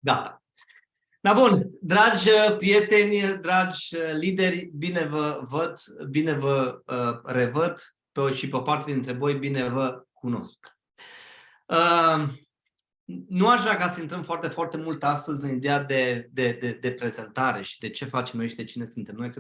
Gata. Da, bun, dragi prieteni, dragi lideri, bine vă văd, bine vă revăd și pe o parte dintre voi bine vă cunosc. Nu aș vrea ca să intrăm foarte, foarte mult astăzi în ideea de prezentare și de ce facem noi și de cine suntem noi.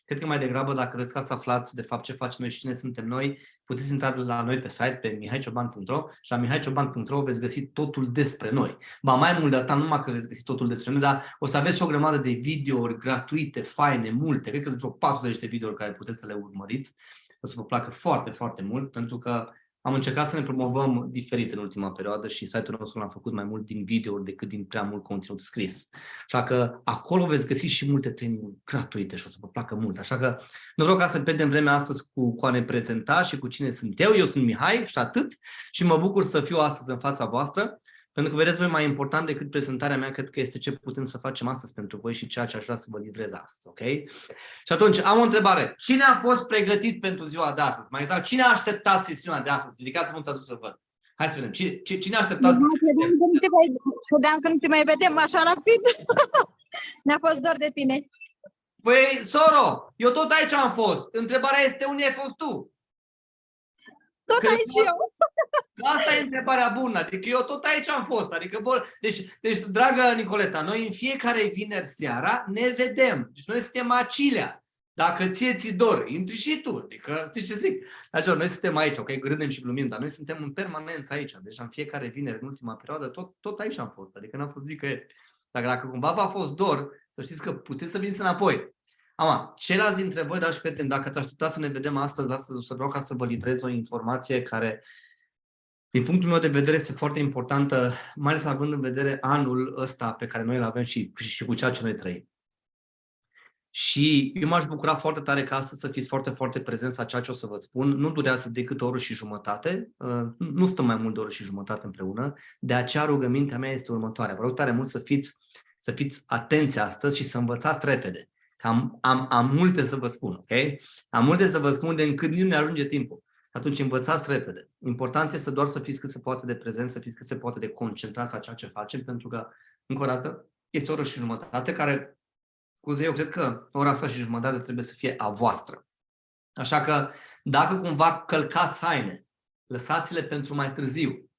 Cred că mai degrabă, dacă vreți ca să aflați de fapt ce facem noi și cine suntem noi, puteți intra la noi pe site, pe mihaicioban.ro, și la mihaicioban.ro veți găsi totul despre noi. Ba mai mult de atât, nu numai că veți găsi totul despre noi, dar o să aveți și o grămadă de videouri gratuite, faine, multe. Cred că sunt vreo 40 de videouri care puteți să le urmăriți. O să vă placă foarte, foarte mult, pentru că am încercat să ne promovăm diferit în ultima perioadă și site-ul nostru l-am făcut mai mult din video decât din prea mult conținut scris. Așa că acolo veți găsi și multe training gratuite și o să vă placă mult. Așa că nu vreau ca să pierdem vremea astăzi cu a ne prezenta și cu cine sunt eu. Eu sunt Mihai și atât. Și mă bucur să fiu astăzi în fața voastră. Pentru că, vedeți voi, mai important decât prezentarea mea, cred că este ce putem să facem astăzi pentru voi și ceea ce aș vrea să vă livrez astăzi, ok? Și atunci, am o întrebare. Cine a fost pregătit pentru ziua de astăzi? Mai exact, cine a așteptat sesiunea de astăzi? Ridicați-vă mâna sus să văd. Hai să vedem. Cine a așteptat? Credeam că nu te mai vedem așa rapid. Ne-a fost dor de tine. Păi, soro, eu tot aici am fost. Întrebarea este unde ai fost tu? Tot aici eu. Asta e întrebarea bună, adică eu tot aici am fost, adică, deci, dragă Nicoleta, noi în fiecare vineri seara ne vedem, deci noi suntem acilea, dacă ți dor, intri și tu, adică, știi ce zic? Așa, noi suntem aici, ok, râdem și glumim, dar noi suntem în permanență aici, deci în fiecare vineri, în ultima perioadă, tot aici am fost, adică n-am fost nicăieri. Dacă cumva v-a fost dor, să știți că puteți să veniți înapoi. Ceilalți dintre voi, dragi prieteni, dacă ați așteptat să ne vedem astăzi o să vreau ca să vă livrez o informație care, din punctul meu de vedere, este foarte importantă, mai ales având în vedere anul ăsta pe care noi îl avem și cu ceea ce noi trăim. Și eu m-aș bucura foarte tare ca astăzi să fiți foarte, foarte prezenți la ceea ce o să vă spun. Nu durează decât o oră și jumătate, nu stăm mai mult de o oră și jumătate împreună, de aceea rugămintea mea este următoarea. Vă rog tare mult să fiți atenți astăzi și să învățați repede. Am multe să vă spun, ok? Am multe să vă spun de încât nici nu ne ajunge timpul. Atunci învățați repede. Important este doar să fiți cât se poate de prezent, să fiți cât se poate de concentrați la ceea ce facem, pentru că, încă o dată, este o oră și jumătate care, eu cred că ora asta și jumătate trebuie să fie a voastră. Așa că, dacă cumva călcați haine, lăsați-le pentru mai târziu.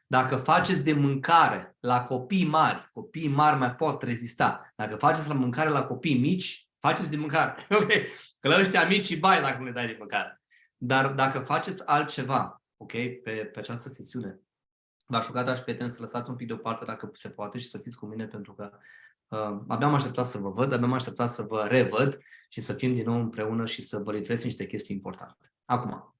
Dacă faceți de mâncare la copiii mari mai pot rezista. Dacă faceți la mâncare la copii mici, faceți de mâncare. Ok? Că la ăștia mici bai dacă nu le dai de mâncare. Dar dacă faceți altceva, ok, pe această sesiune, v-aș ruga, dragi prieteni, să lăsați un pic deoparte dacă se poate și să fiți cu mine, pentru că abia am așteptat să vă văd, abia am așteptat să vă revăd și să fim din nou împreună și să vă livrez niște chestii importante. Acum.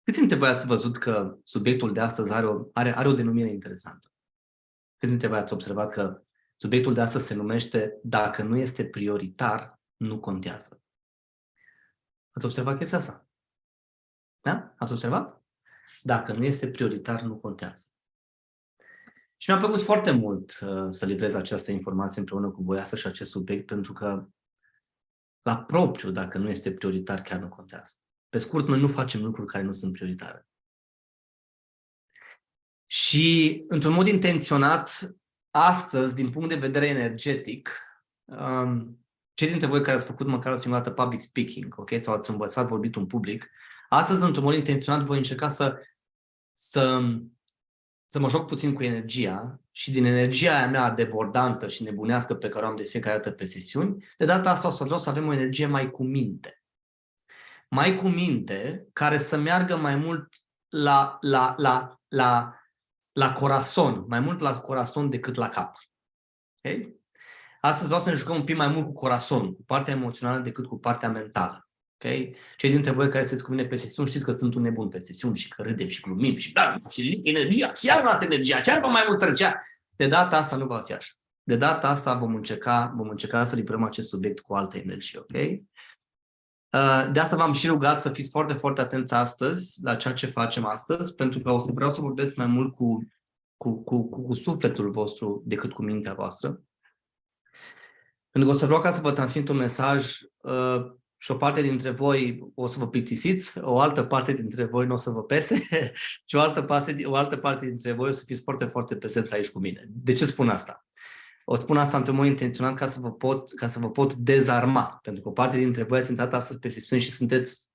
Câți dintre voi ați văzut că subiectul de astăzi are o denumire interesantă? Câți dintre voi ați observat că subiectul de astăzi se numește "Dacă nu este prioritar, nu contează"? Ați observat chestia asta? Da? Ați observat? Dacă nu este prioritar, nu contează. Și mi-a plăcut foarte mult să livrez această informație împreună cu voi astăzi și acest subiect, pentru că la propriu, dacă nu este prioritar, chiar nu contează. Pe scurt, noi nu facem lucruri care nu sunt prioritare. Și, într-un mod intenționat, astăzi, din punct de vedere energetic, cei dintre voi care ați făcut măcar o singură dată public speaking, ok, sau ați învățat vorbitul în public, astăzi, într-un mod intenționat, voi încerca să mă joc puțin cu energia și din energia aia mea debordantă și nebunească pe care o am de fiecare dată pe sesiuni, de data asta o să vreau să avem o energie mai cu minte. Mai cu minte, care să meargă mai mult la corazon, mai mult la corazon decât la cap. Okay? Astăzi vreau să ne jucăm un pic mai mult cu corazon, cu partea emoțională decât cu partea mentală. Okay? Cei dintre voi care sunteți cu mine pe sesiuni știți că sunt un nebun pe sesiuni și că râdem și glumim și energia, și iar luați energia, și iar mai mult energia. De data asta nu va fi așa. De data asta vom încerca să livrăm acest subiect cu altă energie. Okay? De asta v-am și rugat să fiți foarte, foarte atenți astăzi la ceea ce facem astăzi, pentru că vreau să vorbesc mai mult cu sufletul vostru decât cu mintea voastră. Pentru că o să vreau ca să vă transmit un mesaj și o parte dintre voi o să vă plictisiți, o altă parte dintre voi nu o să vă pese și o altă parte dintre voi o să fiți foarte, foarte prezenți aici cu mine. De ce spun asta? O spun asta într-un mod intenționat ca să vă pot dezarma, pentru că o parte dintre voi ați intrat astăzi pe sesiune și sunteți...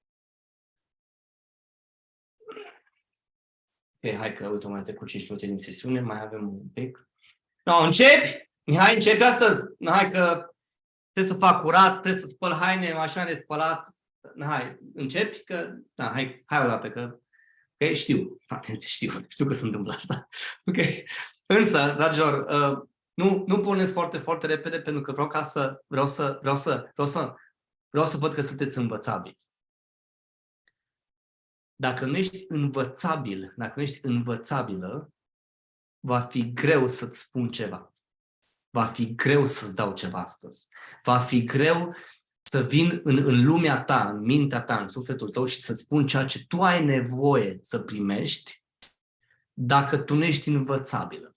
Ok, hai că, uite, mai trecut 5 minute din sesiune, mai avem un pic. No, începi? Hai, începi astăzi? Hai că trebuie să fac curat, trebuie să spăl haine, mașina de spălat. Hai, începi? Că, da, hai odată, că okay, știu. Atenție, știu că se întâmplă asta. Ok. Însă, dragilor, nu puneți foarte, foarte repede, pentru că vreau să văd că sunteți învățabili. Dacă nu ești învățabil, dacă nu ești învățabilă, va fi greu să-ți spun ceva. Va fi greu să-ți dau ceva astăzi. Va fi greu să vin în lumea ta, în mintea ta, în sufletul tău și să-ți spun ceea ce tu ai nevoie să primești dacă tu nu ești învățabilă.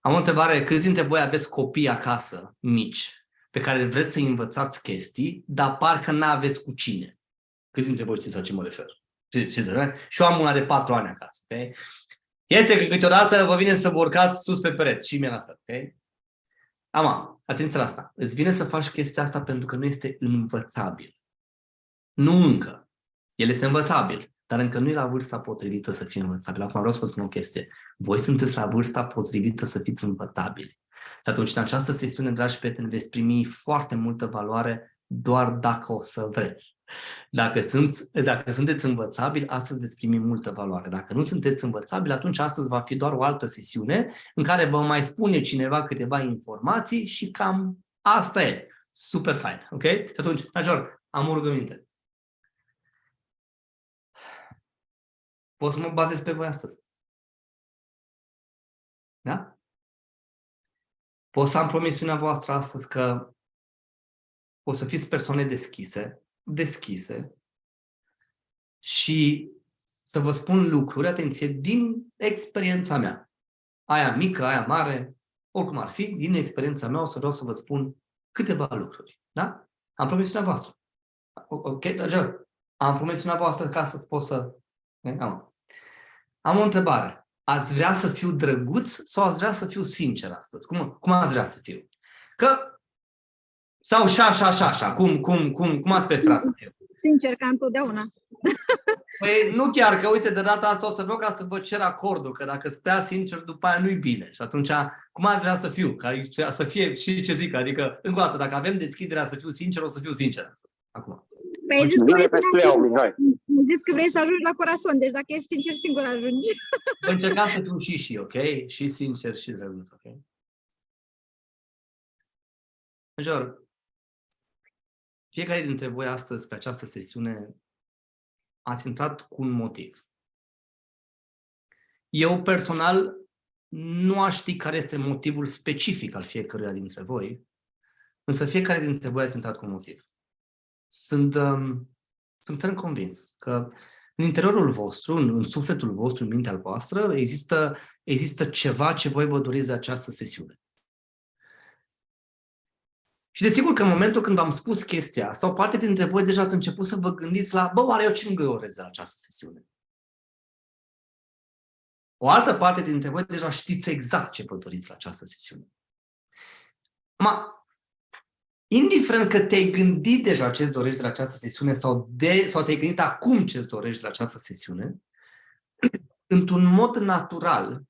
Am o întrebare. Câți dintre voi aveți copii acasă, mici, pe care vreți să-i învățați chestii, dar parcă n-aveți cu cine? Câți dintre voi știți la ce mă refer? Și eu am una de 4 ani acasă. Okay? Este că câteodată vă vine să vă urcați sus pe pereți și mie la fel. Okay? Atenție la asta. Îți vine să faci chestia asta pentru că nu este învățabil. Nu încă. El este învățabil, dar încă nu e la vârsta potrivită să fie învățabil. Acum vreau să vă spun o chestie. Voi sunteți la vârsta potrivită să fiți învățabili. Și atunci, în această sesiune, dragi prieteni, veți primi foarte multă valoare doar dacă o să vreți. Dacă sunteți învățabili, astăzi veți primi multă valoare. Dacă nu sunteți învățabili, atunci astăzi va fi doar o altă sesiune în care vă mai spune cineva câteva informații și cam asta e. Super fain. Ok? Și atunci, dragilor, am o rugăminte. Pot să mă bazez pe voi astăzi. Da? Pot să am promisiunea voastră astăzi că o să fiți persoane deschise și să vă spun lucruri, atenție, din experiența mea. Aia mică, aia mare, oricum ar fi, din experiența mea o să vreau să vă spun câteva lucruri. Da? Am promisiunea voastră. Ok, dragilor? Am promisiunea voastră ca să-ți pot să... Am o întrebare. Ați vrea să fiu drăguț sau ați vrea să fiu sincer astăzi? Cum ați vrea să fiu? Sau așa. Cum ați prefera să fiu? Sincer, ca întotdeauna. Păi nu chiar, că uite, de data asta o să vreau ca să vă cer acordul, că dacă sunt prea sincer, după aia nu-i bine. Și atunci, cum ați vrea să fiu? Să fie, și ce zic, adică, încă o dată, dacă avem deschiderea să fiu sincer, o să fiu sincer astăzi. Acum. Păi ai zis că vrei să ajungi la corazon, deci dacă ești sincer, singur ajungi. Voi încerca să fiu și, ok? Și sincer și drăguț, ok? Major, fiecare dintre voi astăzi, pe această sesiune, ați intrat cu un motiv. Eu, personal, nu aș ști care este motivul specific al fiecăruia dintre voi, însă fiecare dintre voi ați intrat cu un motiv. Sunt ferm convins că în interiorul vostru, în sufletul vostru, în mintea voastră, există ceva ce voi vă doriți de această sesiune. Și desigur că în momentul când v-am spus chestia, sau parte dintre voi deja ați început să vă gândiți la, oare eu ce-mi doresc de la această sesiune? O altă parte dintre voi deja știți exact ce vă doriți la această sesiune. Indiferent că te-ai gândit deja ce-ți dorești de la această sesiune sau te-ai gândit acum ce-ți dorești de la această sesiune, într-un mod natural,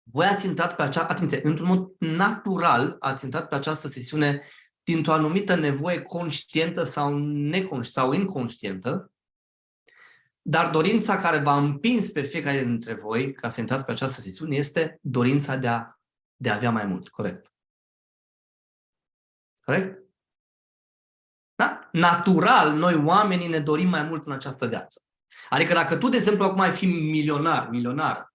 voi ați intrat pe într-un mod natural ați intrat pe această sesiune dintr-o anumită nevoie conștientă sau inconștientă, dar dorința care v-a împins pe fiecare dintre voi ca să intrați pe această sesiune este dorința de a avea mai mult, corect? Corect? Da? Natural, noi oamenii ne dorim mai mult în această viață. Adică dacă tu, de exemplu, acum ai fi milionar,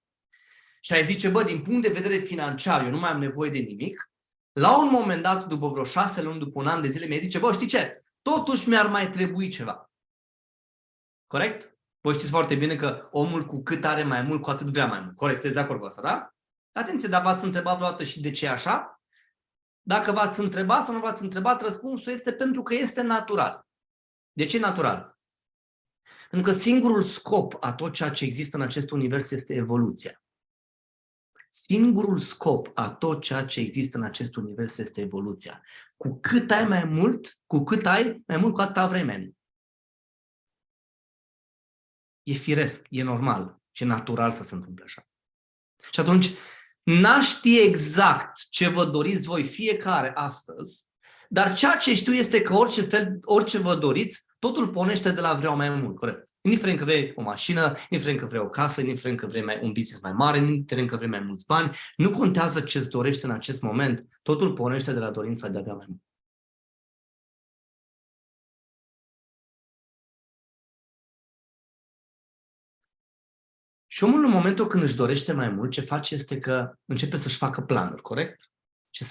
și ai zice, din punct de vedere financiar, eu nu mai am nevoie de nimic, la un moment dat, după vreo 6 luni, după un an de zile, mi-ai zice, știi ce? Totuși mi-ar mai trebui ceva. Corect? Voi știți foarte bine că omul cu cât are mai mult, cu atât vrea mai mult. Corect? Sunteți de acord cu asta, da? Atenție, dar v-ați întrebat vreodată și de ce e așa? Dacă v-ați întrebat sau nu v-ați întrebat, răspunsul este pentru că este natural. De ce natural? Pentru că singurul scop a tot ceea ce există în acest univers este evoluția. Singurul scop a tot ceea ce există în acest univers este evoluția. Cu cât ai mai mult, cu atâta vrei mai mult. E firesc, e normal și e natural să se întâmple așa. Și atunci, n-aș ști exact ce vă doriți voi fiecare astăzi, dar ceea ce știu este că orice vă doriți, totul pornește de la vreau mai mult, corect? Indiferent că vrei o mașină, indiferent că vrei o casă, indiferent că vrei un business mai mare, indiferent că vrei mai mulți bani, nu contează ce-ți dorești în acest moment, totul pornește de la dorința de a avea mai mult. Și omul în momentul când își dorește mai mult, ce face este că începe să-și facă planuri, corect? Și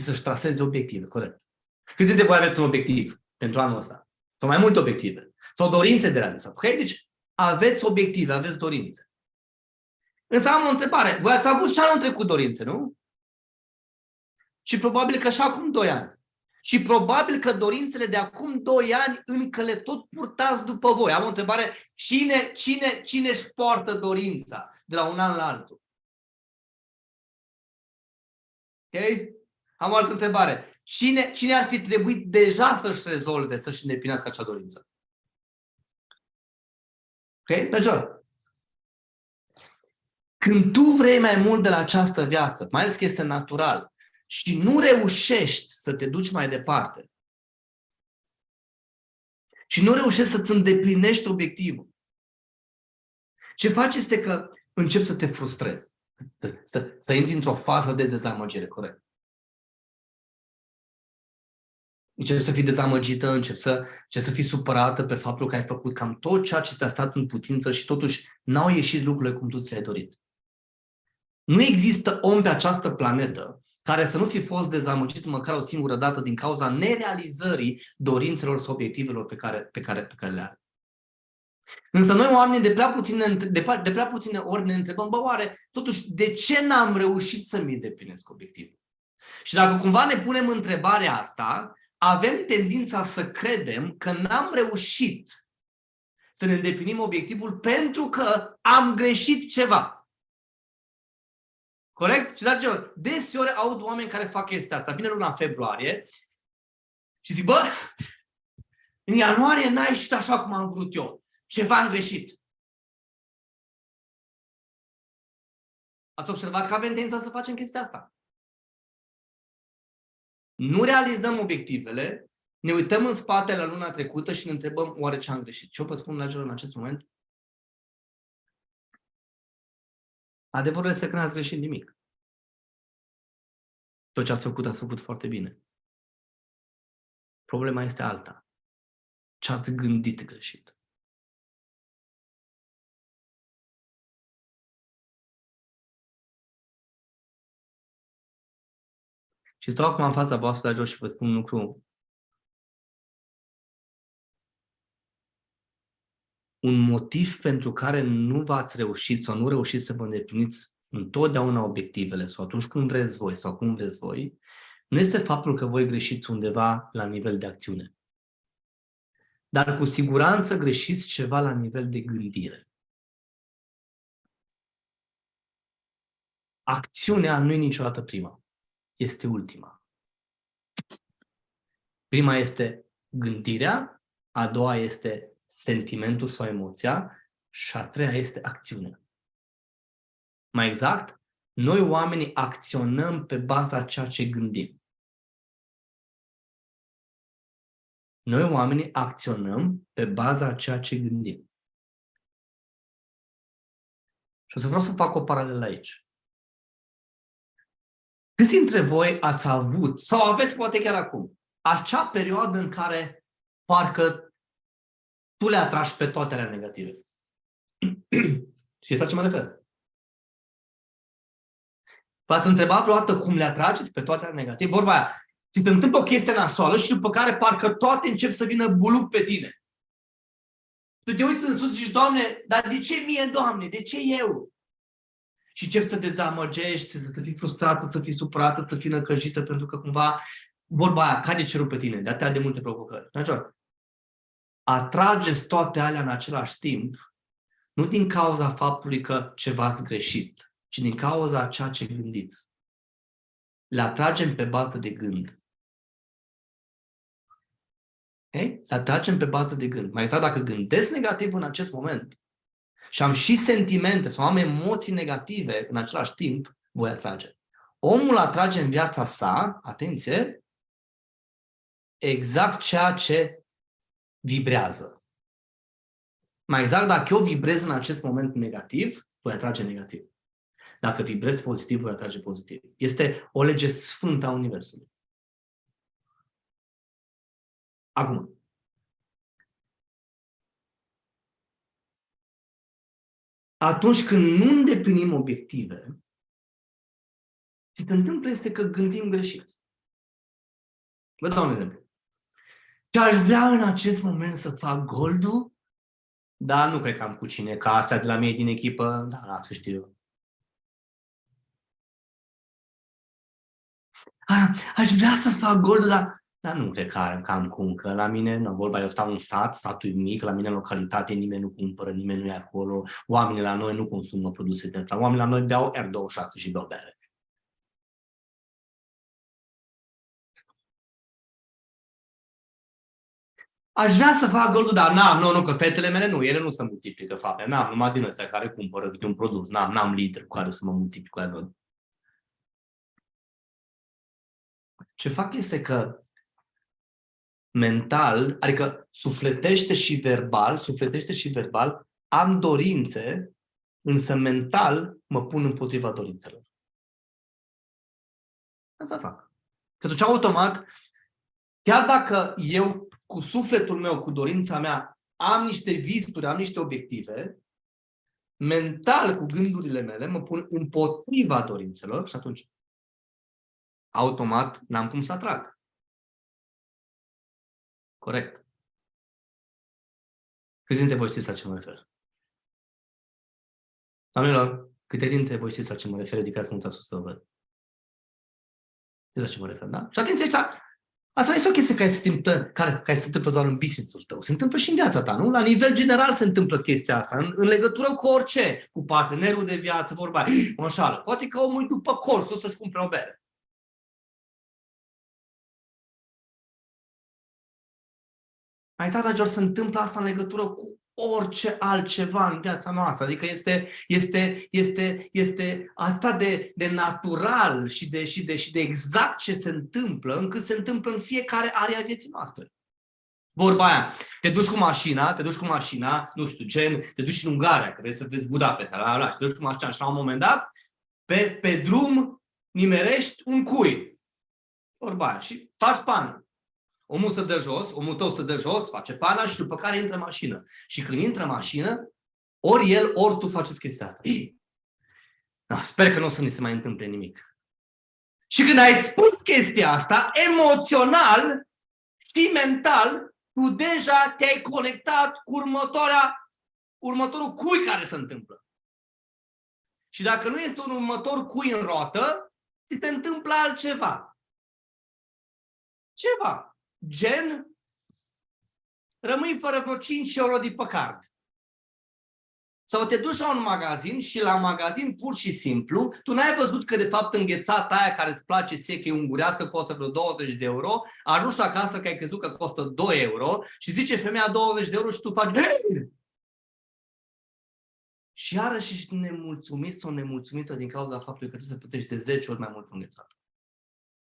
să-și traseze obiective, corect? Câți dintre voi aveți un obiectiv pentru anul ăsta? Sau mai multe obiective? Sau dorințe de realizat? Okay? Deci aveți obiective, aveți dorințe. Însă am o întrebare. Voi ați avut și anul trecut dorințe, nu? Și probabil că și acum 2 ani. Și probabil că dorințele de acum 2 ani încă le tot purtați după voi. Am o întrebare. Cine își poartă dorința de la un an la altul? Ok? Am o altă întrebare. Cine ar fi trebuit deja să-și rezolve, să-și îndeplinească acea dorință? Ok? Deci, când tu vrei mai mult de la această viață, mai ales că este natural, și nu reușești să te duci mai departe, și nu reușești să-ți îndeplinești obiectivul, ce faci este că începi să te frustrezi, să intri într-o fază de dezamăgire, corect? Începi să fii dezamăgită, începi să fii supărată pe faptul că ai făcut cam tot ceea ce ți-a stat în putință și totuși n-au ieșit lucrurile cum tu ți le-ai dorit. Nu există om pe această planetă care să nu fi fost dezamăgit măcar o singură dată din cauza nerealizării dorințelor sau obiectivelor pe care le are. Însă noi oamenii de prea puține ori ne întrebăm, oare totuși de ce n-am reușit să-mi îndeplinesc obiectivul? Și dacă cumva ne punem întrebarea asta, avem tendința să credem că n-am reușit să ne îndeplinim obiectivul pentru că am greșit ceva. Corect? Și dragilor, deseori aud oameni care fac chestia asta. Vine luna februarie și zic, în ianuarie n-a ieșit așa cum am vrut eu. Ceva am greșit. Ați observat că avem tendința să facem chestia asta? Nu realizăm obiectivele, ne uităm în spate la luna trecută și ne întrebăm oare ce am greșit. Ce o vă spun, dragilor, în acest moment? Adevărul este că n-ați greșit nimic. Tot ce ați făcut foarte bine. Problema este alta. Ce ați gândit greșit. Și stau acum în fața voastră, dragilor, și vă spun un lucru. Un motiv pentru care nu v-ați reușit sau nu reușiți să vă îndepliniți întotdeauna obiectivele sau atunci când vreți voi sau cum vreți voi, nu este faptul că voi greșiți undeva la nivel de acțiune. Dar cu siguranță greșiți ceva la nivel de gândire. Acțiunea nu e niciodată prima. Este ultima. Prima este gândirea, a doua este sentimentul sau emoția și a treia este acțiunea. Mai exact, noi oamenii acționăm pe baza ceea ce gândim. Noi oamenii acționăm pe baza ceea ce gândim. Și o să vreau să fac o paralelă aici. Câți dintre voi ați avut, sau aveți poate chiar acum, acea perioadă în care parcă tu le atragi pe toate alea negative? Știți la ce mă refer? V-ați întrebat vreodată cum le atrageți pe toate alea negative? Vorba aia, ți se întâmplă o chestie nasoală și după care parcă toate încep să vină buluc pe tine. Tu te uiți în sus și zici, Doamne, dar de ce mie, Doamne? De ce eu? Și începi să te dezamăgești, să fii frustrată, să fii supărată, să fii năcăjită, pentru că cumva vorba aia cade cerul pe tine, de atât de multe provocări. Dragilor, atrageți toate alea în același timp, nu din cauza faptului că ceva ați greșit, ci din cauza a ceea ce gândiți. Le atragem pe bază de gând. Okay? Le atragem pe bază de gând. Mai exact, dacă gândesc negativ în acest moment și am și sentimente sau am emoții negative în același timp, voi atrage. Omul atrage în viața sa, atenție, exact ceea ce vibrează. Mai exact, dacă eu vibrez în acest moment negativ, voi atrage negativ. Dacă vibrez pozitiv, voi atrage pozitiv. Este o lege sfântă a Universului. Acum, atunci când nu îndeplinim obiective, ce se întâmplă este că gândim greșit. Vă dau un exemplu. Ce aș vrea în acest moment să fac goldul, dar nu cred că am cu cine, ca astea de la mine din echipă, da, las că știu eu. Aș vrea să fac goldul, dar nu cred că am cum, că la mine, nu, vorba eu stau în sat, satul e mic, la mine în localitate nimeni nu cumpără, nimeni nu e acolo, oamenii la noi nu consumă produse de asta, oamenii la noi beau R26 și beau bere. Aș vrea să fac goldul, dar nu, că fetele mele nu, ele nu se multiplică fapte, n-am numai din ăstea care cumpără câte un produs, n-am litri cu care să mă multiplic cu aia. Ce fac este că mental, adică sufletește și verbal, am dorințe, însă mental mă pun împotriva dorințelor. Asta fac. Că atunci automat, chiar dacă eu cu sufletul meu, cu dorința mea, am niște visuri, am niște obiective, mental, cu gândurile mele, mă pun împotriva dorințelor și atunci automat n-am cum să atrag. Corect. Câți dintre voi știți la ce mă refer? Doamnelor, câte dintre voi știți la ce mă refer? Ridicați mâța sus să văd. Știți la ce mă refer, da? Și atenție, asta nu este o chestie care se întâmplă doar în business-ul tău. Se întâmplă și în viața ta, nu? La nivel general se întâmplă chestia asta. În legătură cu orice. Cu partenerul de viață, vorba mă înșală. Poate că omul e după colț, o să-și cumpere o bere. Mai tare, dragilor, se întâmplă asta în legătură cu orice altceva în viața noastră. Adică este atât de natural și de exact ce se întâmplă, încât se întâmplă în fiecare area vieții noastre. Vorba aia, te duci cu mașina, nu știu, te duci în Ungaria, că vrei să vezi Budapesta, și te duci cu mașina și la un moment dat, pe drum nimerești un cui. Vorba aia, și faci pană. Omul tău se dă jos, face pana și după care intră în mașină. Și când intră în mașină, ori el, ori tu faceți chestia asta. Sper că nu o să ni se mai întâmple nimic. Și când ai spus chestia asta, emoțional și mental, tu deja te-ai conectat cu următorul cui care se întâmplă. Și dacă nu este un următor cui în roată, ți se întâmplă altceva. Ceva. Gen, rămâi fără vreo 5 euro de pe card. Sau te duci la un magazin și la magazin pur și simplu, tu n-ai văzut că de fapt înghețata aia care îți place ție, că e ungurească, costă vreo 20 de euro, ajungi acasă că ai crezut că costă 2 euro și zice femeia 20 de euro și tu faci și iarăși ești nemulțumit sau nemulțumită din cauza faptului că trebuie să plătești de 10 ori mai mult înghețată.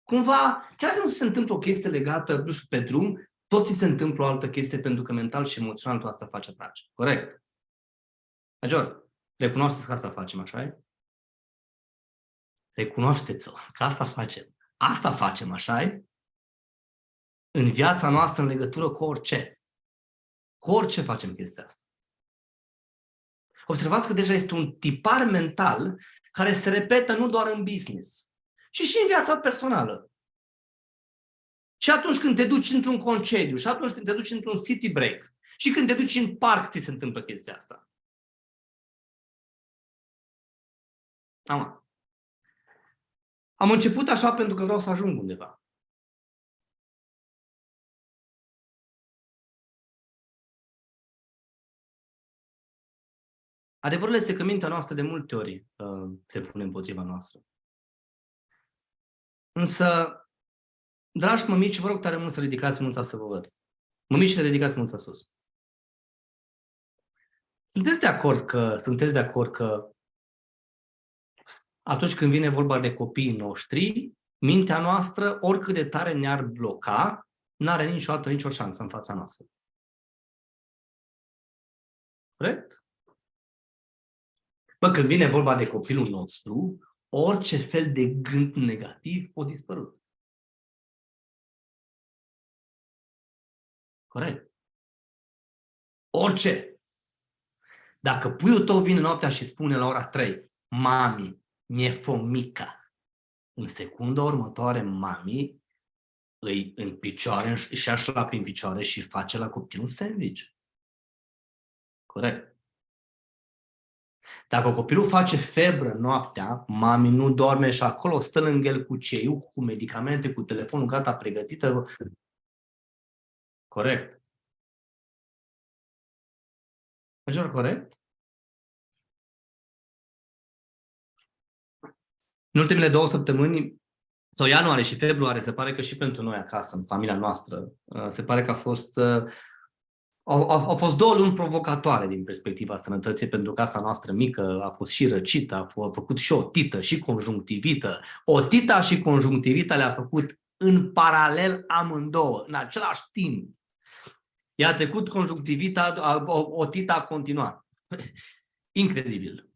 Cumva, chiar dacă nu se întâmplă o chestie legată, nu știu, pe drum, tot ți se întâmplă o altă chestie pentru că mental și emoțional tu asta faci atrage. Corect? Major, recunoașteți că asta facem, așa e? Recunoașteți-o, că asta facem. Asta facem, așa e? În viața noastră, în legătură cu orice. Cu orice facem chestia asta. Observați că deja este un tipar mental care se repetă nu doar în business, ci și în viața personală. Și atunci când te duci într-un concediu, și atunci când te duci într-un city break, și când te duci în parc, ți se întâmplă chestia asta. Am început așa pentru că vreau să ajung undeva. Adevărul este că mintea noastră de multe ori se pune împotriva noastră. Însă, dragi mămici, vă rog tare mult să ridicați mâța să vă văd. Mămicile, ridicați mâța sus. Sunteți de acord că atunci când vine vorba de copiii noștri, mintea noastră, oricât de tare ne-ar bloca, n-are niciodată nicio șansă în fața noastră. Corect? Când vine vorba de copilul nostru, orice fel de gând negativ o dispărut. Corect? Orice. Dacă puiul tău vine noaptea și spune la ora 3, mami, mi-e fomica, în secunda următoare, mami îi în picioare, își așlapi în picioare și face la copilul sandwich. Corect. Dacă copilul face febră noaptea, mami nu dorme și acolo stă lângă el cu ceiuc, cu medicamente, cu telefonul gata pregătită. Corect. Major, corect? În ultimele 2 săptămâni, sau ianuarie și februarie, se pare că și pentru noi acasă, în familia noastră, se pare că au fost 2 luni provocatoare din perspectiva sănătății, pentru că asta noastră mică a fost și răcită, a făcut și otită, și conjunctivită. Otita și conjunctivita le-a făcut în paralel amândouă, în același timp. I-a trecut conjunctivita, otita a continuat. Incredibil.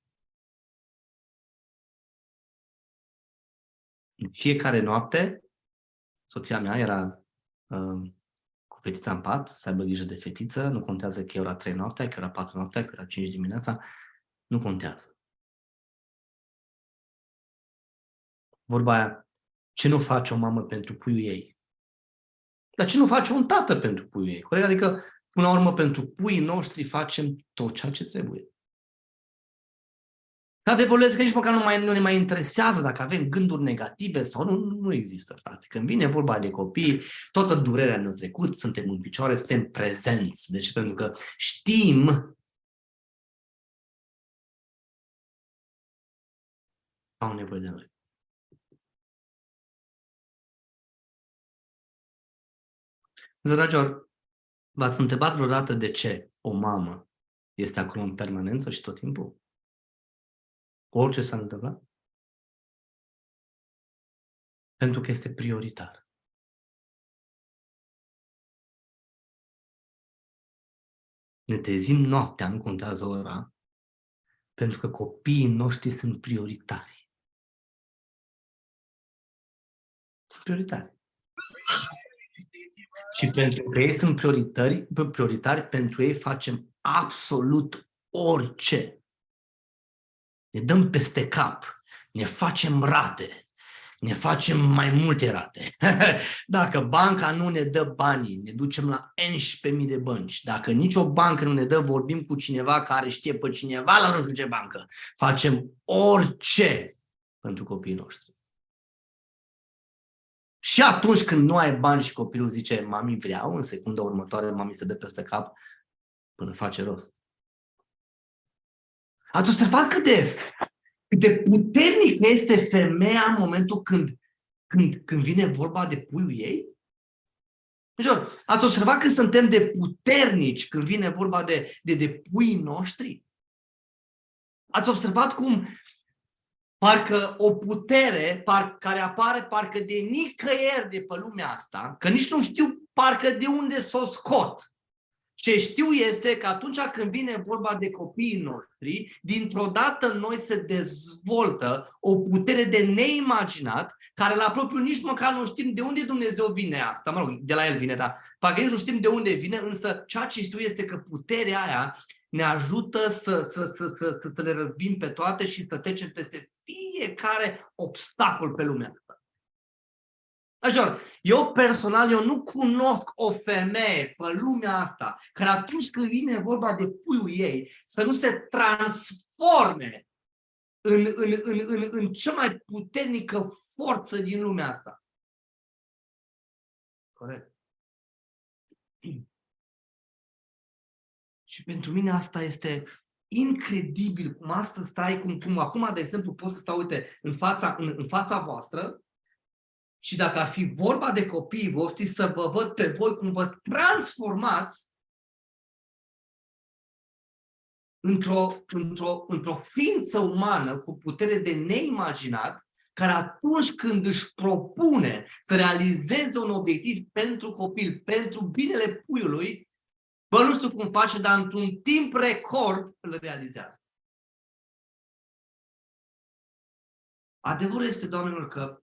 În fiecare noapte, soția mea era cu fetița în pat, să aibă grijă de fetiță, nu contează că e ora 3 noaptea, că e ora 4 noaptea, că e ora 5 dimineața, nu contează. Vorba aia, ce nu face o mamă pentru puiul ei? Dar ce nu face un tată pentru puiul ei? Corect? Adică, până la urmă, pentru puii noștri facem tot ceea ce trebuie. Adevărul este că nici măcar nu ne mai interesează dacă avem gânduri negative sau nu există, frate. Când vine vorba de copii, toată durerea ne-a trecut, suntem în picioare, suntem prezenți. Deci pentru că știm că au nevoie de noi. Dragilor, v-ați întrebat vreodată de ce o mamă este acolo în permanență și tot timpul? Orice s-a întâmplat? Pentru că este prioritar. Ne trezim noaptea, nu contează ora, pentru că copiii noștri sunt prioritari. Sunt prioritari. Și pentru că ei sunt prioritari, pentru ei facem absolut orice. Ne dăm peste cap, ne facem rate, ne facem mai multe rate. Dacă banca nu ne dă banii, ne ducem la 11.000 de bănci. Dacă nicio bancă nu ne dă, vorbim cu cineva care știe pe cineva la nu știu ce bancă. Facem orice pentru copiii noștri. Și atunci când nu ai bani și copilul zice, mami vreau, în secunda următoare mami se dă peste cap până face rost. Ați observat cât de puternic este femeia în momentul când vine vorba de puiul ei? Ați observat că suntem de puternici când vine vorba de puii noștri? Ați observat cum parcă o putere care apare parcă de nicăieri de pe lumea asta, că nici nu știu parcă de unde s-o scot. Ce știu este că atunci când vine vorba de copiii noștri, dintr-o dată în noi se dezvoltă o putere de neimaginat, care la propriu nici măcar nu știm de unde Dumnezeu vine asta. Mă rog, de la El vine, dar parcă nici nu știm de unde vine, însă ceea ce știu este că puterea aia ne ajută să le răzbim pe toate și să trecem peste fiecare obstacol pe lumea asta. Eu personal, nu cunosc o femeie pe lumea asta care atunci când vine vorba de puiul ei să nu se transforme în cea mai puternică forță din lumea asta. Corect. Și pentru mine asta este incredibil, cum astăzi stai, cum acum, de exemplu, pot să stau, uite, în fața voastră și dacă ar fi vorba de copiii voștri, să vă văd pe voi cum vă transformați într-o ființă umană cu putere de neimaginat, care atunci când își propune să realizeze un obiectiv pentru copil, pentru binele puiului, bă, nu știu cum face, dar într-un timp record îl realizează. Adevărul este, doamnelor, că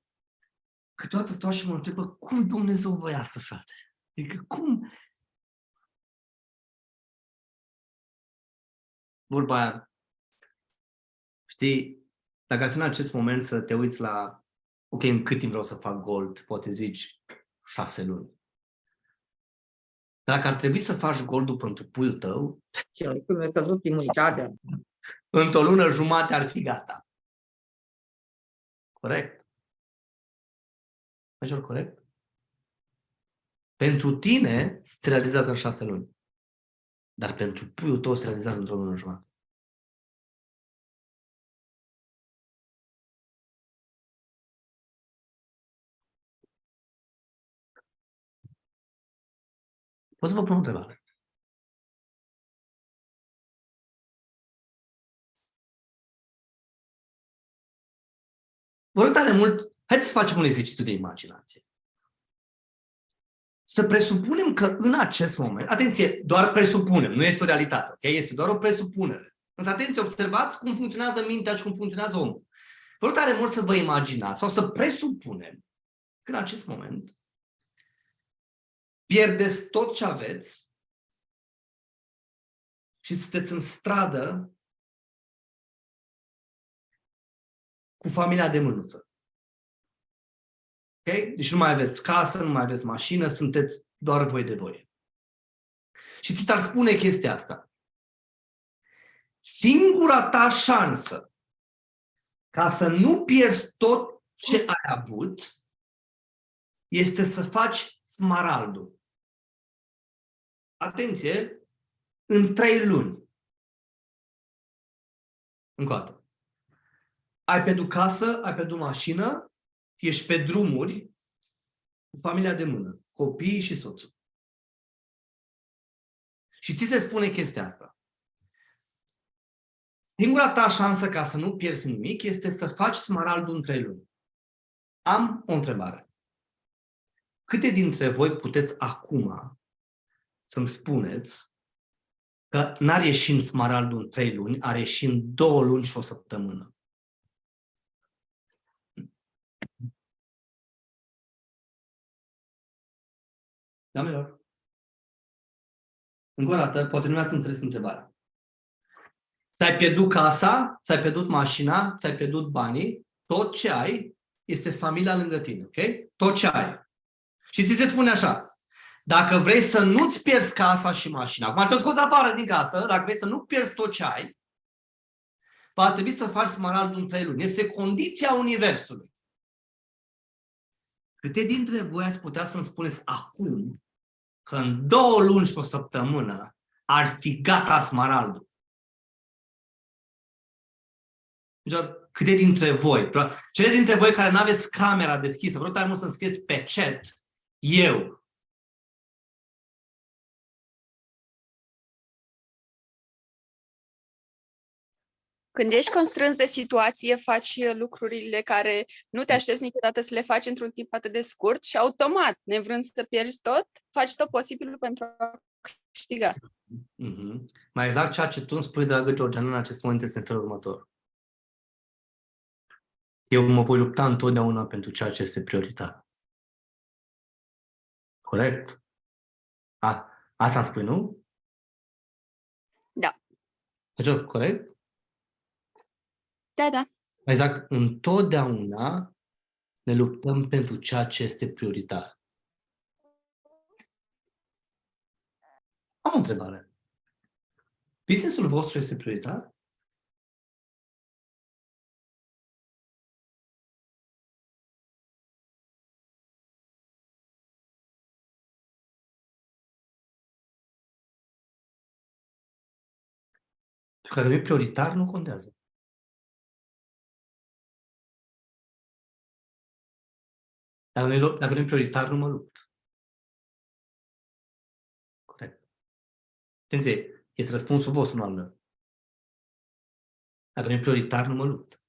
câteodată stau și mă întreb, cum Dumnezeu voia asta, frate? Adică cum? Vorba aia, știi, dacă ar fi în acest moment să te uiți la, ok, în cât timp vreau să fac gold, poate zici 6 luni. Dacă ar trebui să faci goldul pentru puiul tău, Cum mi-a căzut imunitatea. într-o lună jumate ar fi gata. Corect? Major, corect? Pentru tine se realizează în 6 luni. Dar pentru puiul tău se realizează într-o lună jumătate. Pot să vă pun o întrebare? Vă rog tare mult, haideți să facem un exercițiu de imaginație. Să presupunem că în acest moment, atenție, doar presupunem, nu este o realitate, ok? Este doar o presupunere. Însă atenție, observați cum funcționează mintea și cum funcționează omul. Vă rog tare mult să vă imaginați sau să presupunem că în acest moment pierdeți tot ce aveți și sunteți în stradă cu familia de mânuță. Okay? Deci nu mai aveți casă, nu mai aveți mașină, sunteți doar voi de voi. Și ți s-ar spune chestia asta. Singura ta șansă ca să nu pierzi tot ce ai avut este să faci smaraldul. Atenție, în 3 luni. Încă o dată. Ai pierdut casă, ai pierdut mașină, ești pe drumuri cu familia de mână, copiii și soțul. Și ți se spune chestia asta. Singura ta șansă ca să nu pierzi nimic este să faci smaraldul în 3 luni. Am o întrebare. Câte dintre voi puteți acum să-mi spuneți că n-ar ieși în smaraldul în 3 luni, ar ieși în 2 luni și 1 săptămână? Doamnelor, încă o dată, poate nu ați înțeles întrebarea. Ți-ai pierdut casa, ți-ai pierdut mașina, ți-ai pierdut banii, tot ce ai este familia lângă tine, ok? Tot ce ai. Și ți se spune așa, dacă vrei să nu-ți pierzi casa și mașina, acum te-o scoți afară din casă, dacă vrei să nu pierzi tot ce ai, va trebui să faci smaraldul în 3 luni. Este condiția universului. Câte dintre voi ați putea să-mi spuneți acum că în 2 luni și 1 săptămână ar fi gata smaraldul? Câte dintre voi? Cele dintre voi care nu aveți camera deschisă, vreau tare mult să-mi scrieți pe chat, eu. Când ești constrâns de situație, faci lucrurile care nu te aștepți niciodată să le faci într-un timp atât de scurt și automat, nevrând să pierzi tot, faci tot posibilul pentru a câștiga. Mm-hmm. Mai exact ceea ce tu îmi spui, dragă Georgiana, în acest moment este în felul următor. Eu mă voi lupta întotdeauna pentru ceea ce este prioritar. Corect? Asta îmi spui, nu? Da. Deci, corect? Da. Exact. Întotdeauna ne luptăm pentru ceea ce este prioritar. Am o întrebare. Business-ul vostru este prioritar? Pentru că dacă nu e prioritar, nu contează. Dacă nu e prioritar, nu mă lupt. Corect. Atenție, este răspunsul vostru, nu al meu. Dacă nu e prioritar, nu mă lupt.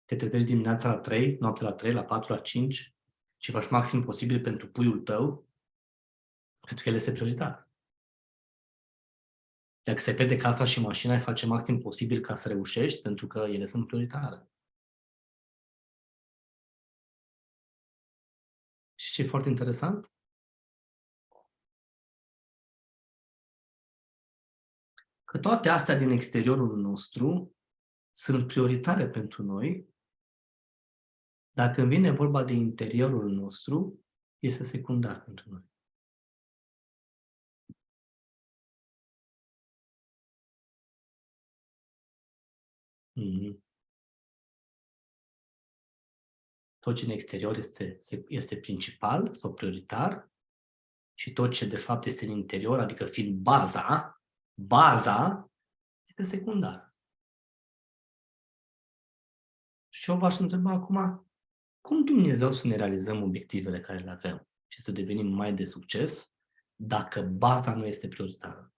Te trezești dimineața la 3, noaptea la 3, la 4, la 5 și faci maxim posibil pentru puiul tău, pentru că el este prioritar. Dacă se pierde casa și mașina, îi face maxim posibil ca să reușești, pentru că ele sunt prioritare. Și ce e foarte interesant? Că toate astea din exteriorul nostru sunt prioritare pentru noi, dar când vine vorba de interiorul nostru, este secundar pentru noi. Tot ce în exterior este principal sau prioritar și tot ce de fapt este în interior, adică fiind baza este secundar. Și eu v-aș întreba acum, cum Dumnezeu să ne realizăm obiectivele care le avem și să devenim mai de succes dacă baza nu este prioritară?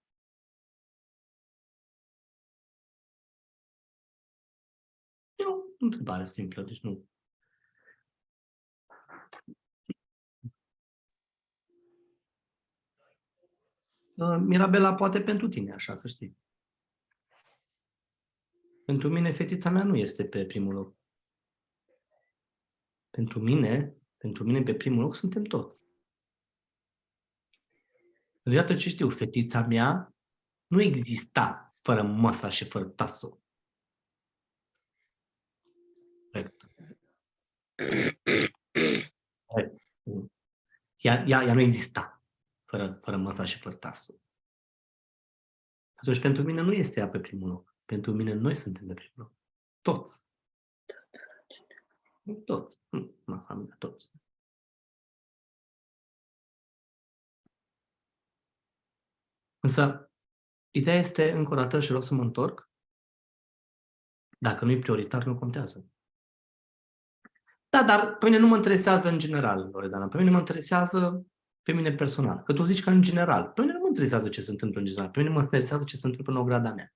E o întrebare simplă, deci nu. Mirabela, poate pentru tine, așa, să știi. Pentru mine, fetița mea nu este pe primul loc. Pentru mine, pe primul loc suntem toți. Iată ce știu, fetița mea nu exista fără măsa și fără tasul. Ea nu exista fără măsa și fără tasul. Atunci, pentru mine nu este ea pe primul loc. Pentru mine, noi suntem pe primul loc. Toți. Toți. Familia, toți. Însă, ideea este, încă o dată, și vreau să mă întorc, dacă nu e prioritar, nu contează. Da, dar pe mine nu mă interesează în general, Loredana. Pe mine mă interesează pe mine personal. Că tu zici că în general. Pe mine nu mă interesează ce se întâmplă în general. Pe mine mă interesează ce se întâmplă în ograda mea.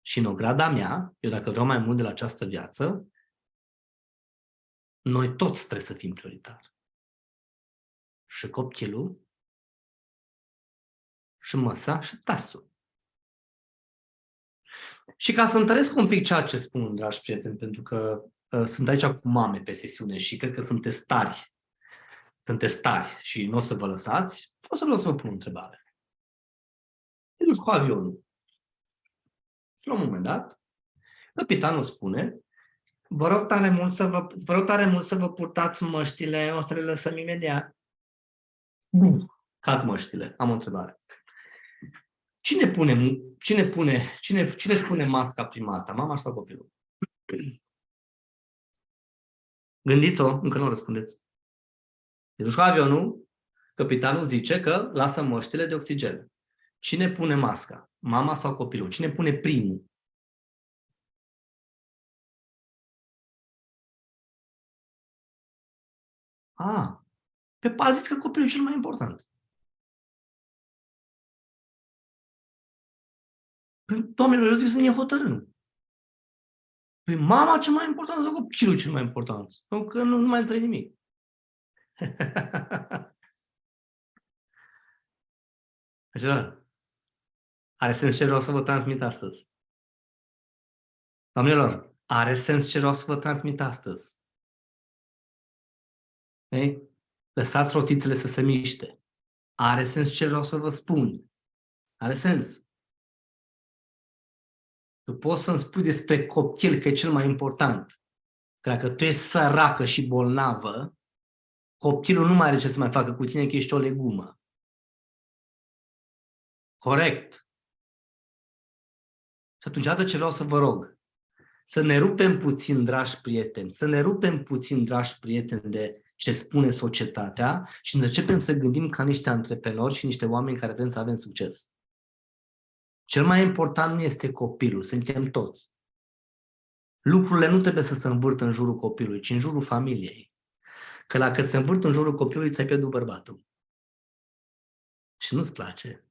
Și în ograda mea, eu dacă vreau mai mult de la această viață, noi toți trebuie să fim prioritari. Și copilul, și măsa, și tasul. Și ca să întăresc un pic ceea ce spun, dragi prieteni, pentru că sunt aici cu mame pe sesiune și cred că sunteți tari și nu o să vă lăsați, o să vreau să vă pun o întrebare. Te duci cu avionul. Și la un moment dat, capitanul spune, vă rog tare mult să vă purtați măștile, o să le lăsăm imediat. Cad măștile. Am o întrebare. Cine pune masca prima dată, mama sau copilul? Gândiți-o, încă nu răspundeți. Deci avionul, capitanul zice că lasă măștile de oxigen. Cine pune masca? Mama sau copilul? Cine pune primul? Pe zici că copilul e cel mai important. Doamnelor, eu zic să ne hotărâm. Păi mama cel mai important sau copilul cel mai important? Pentru că nu mai între nimic. Așa, are sens ce vreau să vă transmit astăzi. Doamnelor, are sens ce vreau să vă transmit astăzi. Ei? Lăsați rotițele să se miște. Are sens ce vreau să vă spun. Are sens. Tu poți să-mi spui despre copil că e cel mai important. Că dacă tu ești săracă și bolnavă, copilul nu mai are ce să mai facă cu tine, că ești o legumă. Corect. Și atunci, iată ce vreau să vă rog. să ne rupem puțin, dragi prieteni, de ce spune societatea și să începem să gândim ca niște antreprenori și niște oameni care vrem să avem succes. Cel mai important nu este copilul, suntem toți. Lucrurile nu trebuie să se învârtă în jurul copilului, ci în jurul familiei. Că dacă se învârt în jurul copilului, ți-ai pierdut bărbatul. Și nu-ți place.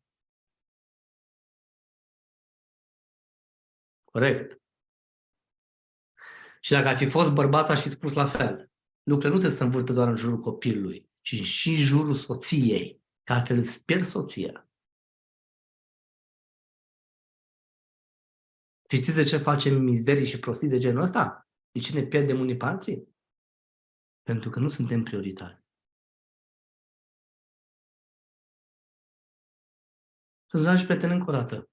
Corect. Și dacă ar fi fost bărbat, aș fi spus la fel. Lucrurile nu trebuie să se învârtă doar în jurul copilului, ci și în jurul soției, că altfel îți pierzi soția. Și știți de ce facem mizerii și prostii de genul ăsta? De ce ne pierdem unii pe alții? Pentru că nu suntem prioritari. Dragi prieteni, încă o dată.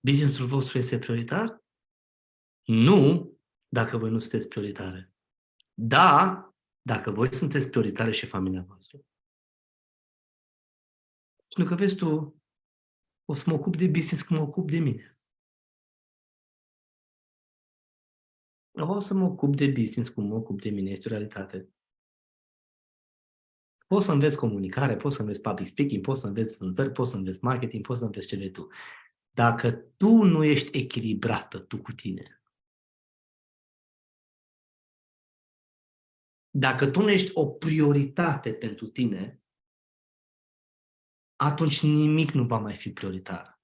Business-ul vostru este prioritar? Nu, dacă voi nu sunteți prioritare. Da, dacă voi sunteți prioritare și familia voastră. Pentru că, vezi tu, o să mă ocup de business cum mă ocup de mine. O să mă ocup de business cum mă ocup de mine, este o realitate. Poți să înveți comunicare, poți să înveți public speaking, poți să înveți vânzări, poți să înveți marketing, poți să înveți ce vrei tu. Dacă tu nu ești echilibrată, tu cu tine, dacă tu nu ești o prioritate pentru tine, atunci nimic nu va mai fi prioritar.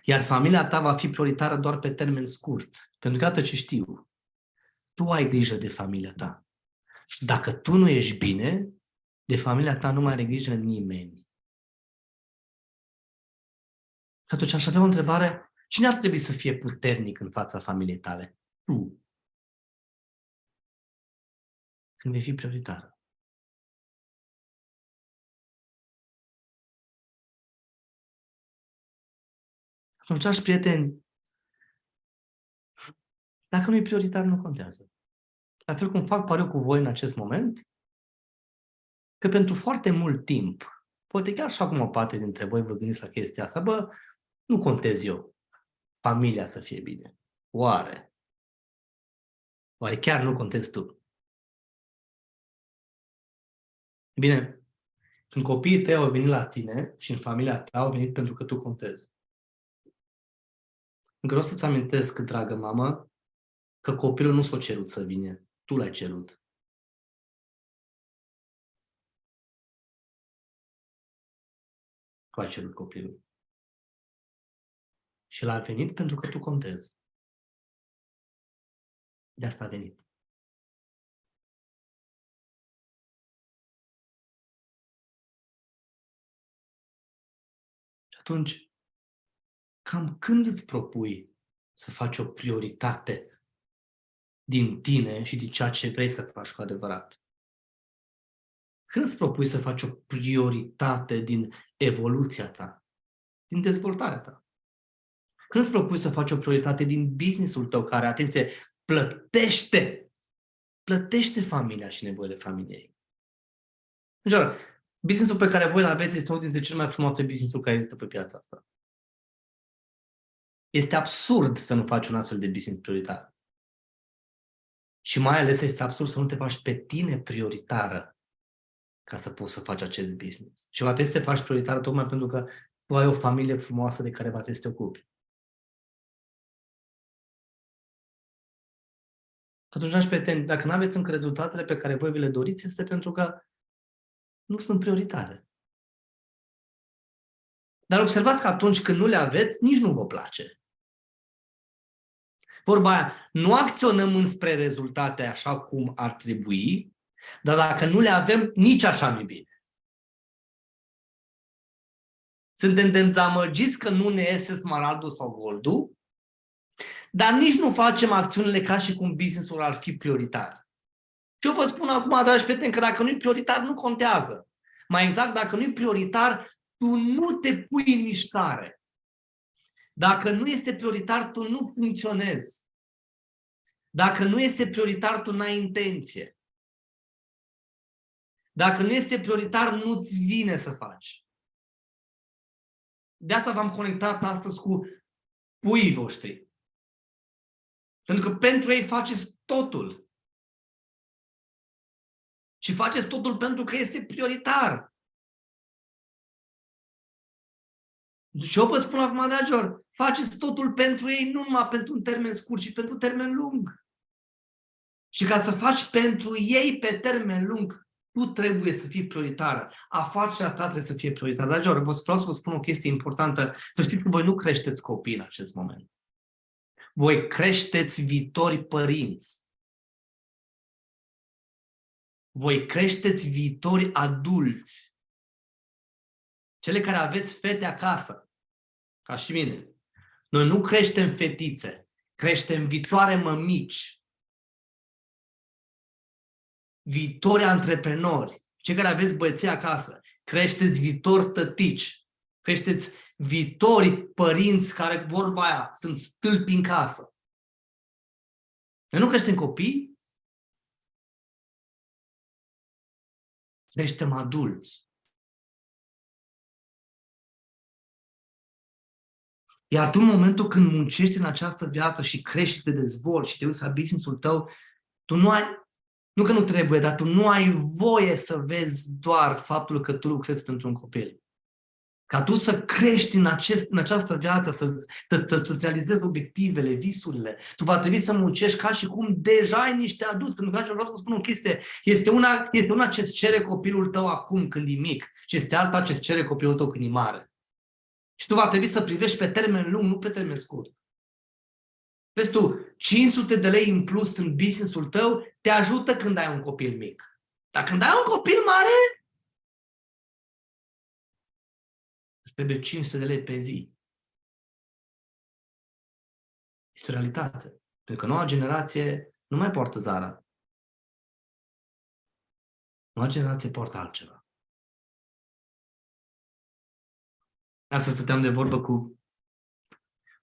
Iar familia ta va fi prioritară doar pe termen scurt. Pentru că atât ce știu, tu ai grijă de familia ta. Dacă tu nu ești bine, de familia ta nu mai are grijă nimeni. Atunci aș avea o întrebare. Cine ar trebui să fie puternic în fața familiei tale? Tu. Când vei fi prioritară. Atunci, dragi prieteni, dacă nu e prioritar, nu contează. La fel cum fac pariu cu voi în acest moment, că pentru foarte mult timp, poate chiar și acum o parte dintre voi vă gândiți la chestia asta, bă, nu contez eu. Familia să fie bine. Oare? Oare chiar nu contezi tu? Bine, când copiii tăi au venit la tine și în familia ta au venit pentru că tu contezi. Încă vreau să-ți amintesc, dragă mamă, că copilul nu s-a cerut să vină. Tu l-ai cerut. Tu ai cerut copilul. Și l-a venit pentru că tu contezi. De asta a venit. Și atunci, cam când îți propui să faci o prioritate din tine și din ceea ce vrei să faci cu adevărat? Când îți propui să faci o prioritate din evoluția ta, din dezvoltarea ta? Când îți propui să faci o prioritate din business-ul tău care, atenție, plătește familia și nevoile familiei? Deci, business-ul pe care voi îl aveți este unul dintre cele mai frumoase business-uri care există pe piața asta. Este absurd să nu faci un astfel de business prioritar. Și mai ales este absurd să nu te faci pe tine prioritară ca să poți să faci acest business. Și va trebui să te faci prioritară tocmai pentru că tu ai o familie frumoasă de care va trebui să te ocupi. Atunci, dragi prieteni, dacă nu aveți încă rezultatele pe care voi vi le doriți, este pentru că nu sunt prioritare. Dar observați că atunci când nu le aveți, nici nu vă place. Vorba aia, nu acționăm înspre rezultate așa cum ar trebui, dar dacă nu le avem, nici așa nu-i bine. Suntem dezamăgiți că nu ne iese smaraldul sau goldul, dar nici nu facem acțiunile ca și cum business-ul ar fi prioritar. Și eu vă spun acum, dragi prieteni, că dacă nu-i prioritar, nu contează. Mai exact, dacă nu-i prioritar, tu nu te pui în mișcare. Dacă nu este prioritar, tu nu funcționezi. Dacă nu este prioritar, tu n-ai intenție. Dacă nu este prioritar, nu-ți vine să faci. De asta v-am conectat astăzi cu puii voștri. Pentru că pentru ei faceți totul. Și faceți totul pentru că este prioritar. Și eu vă spun acum, dragilor, faceți totul pentru ei, nu numai pentru un termen scurt, ci pentru termen lung. Și ca să faci pentru ei pe termen lung, tu trebuie să fii prioritară. Afacerea ta trebuie să fie prioritară. Dragilor, vreau să vă spun o chestie importantă. Să știți că voi nu creșteți copii în acest moment. Voi creșteți viitori părinți. Voi creșteți viitori adulți. Cele care aveți fete acasă, ca și mine. Noi nu creștem fetițe, creștem viitoare mămici. Viitori antreprenori. Cei care aveți băieții acasă, creșteți viitori tătici. Creșteți viitori părinți care, vorba aia, sunt stâlpi în casă. Noi nu creștem copii, creștem adulți. Iar tu, în momentul când muncești în această viață și crești și te dezvolți și te uiți la business-ul tău, tu nu ai, nu că nu trebuie, dar tu nu ai voie să vezi doar faptul că tu lucrezi pentru un copil. Ca tu să crești în această viață, să realizezi obiectivele, visurile. Tu va trebui să muncești ca și cum deja ai niște adulți. Pentru că vreau să vă spun o chestie. Este una ce-ți cere copilul tău acum când e mic și este alta ce-ți cere copilul tău când e mare. Și tu va trebui să privești pe termen lung, nu pe termen scurt. Vezi tu, 500 de lei în plus în business-ul tău te ajută când ai un copil mic. Dar când ai un copil mare, îți trebuie 500 de lei pe zi. Este o realitate. Pentru că noua generație nu mai poartă Zara. Noua generație poartă altceva. Astăzi stăteam de vorbă cu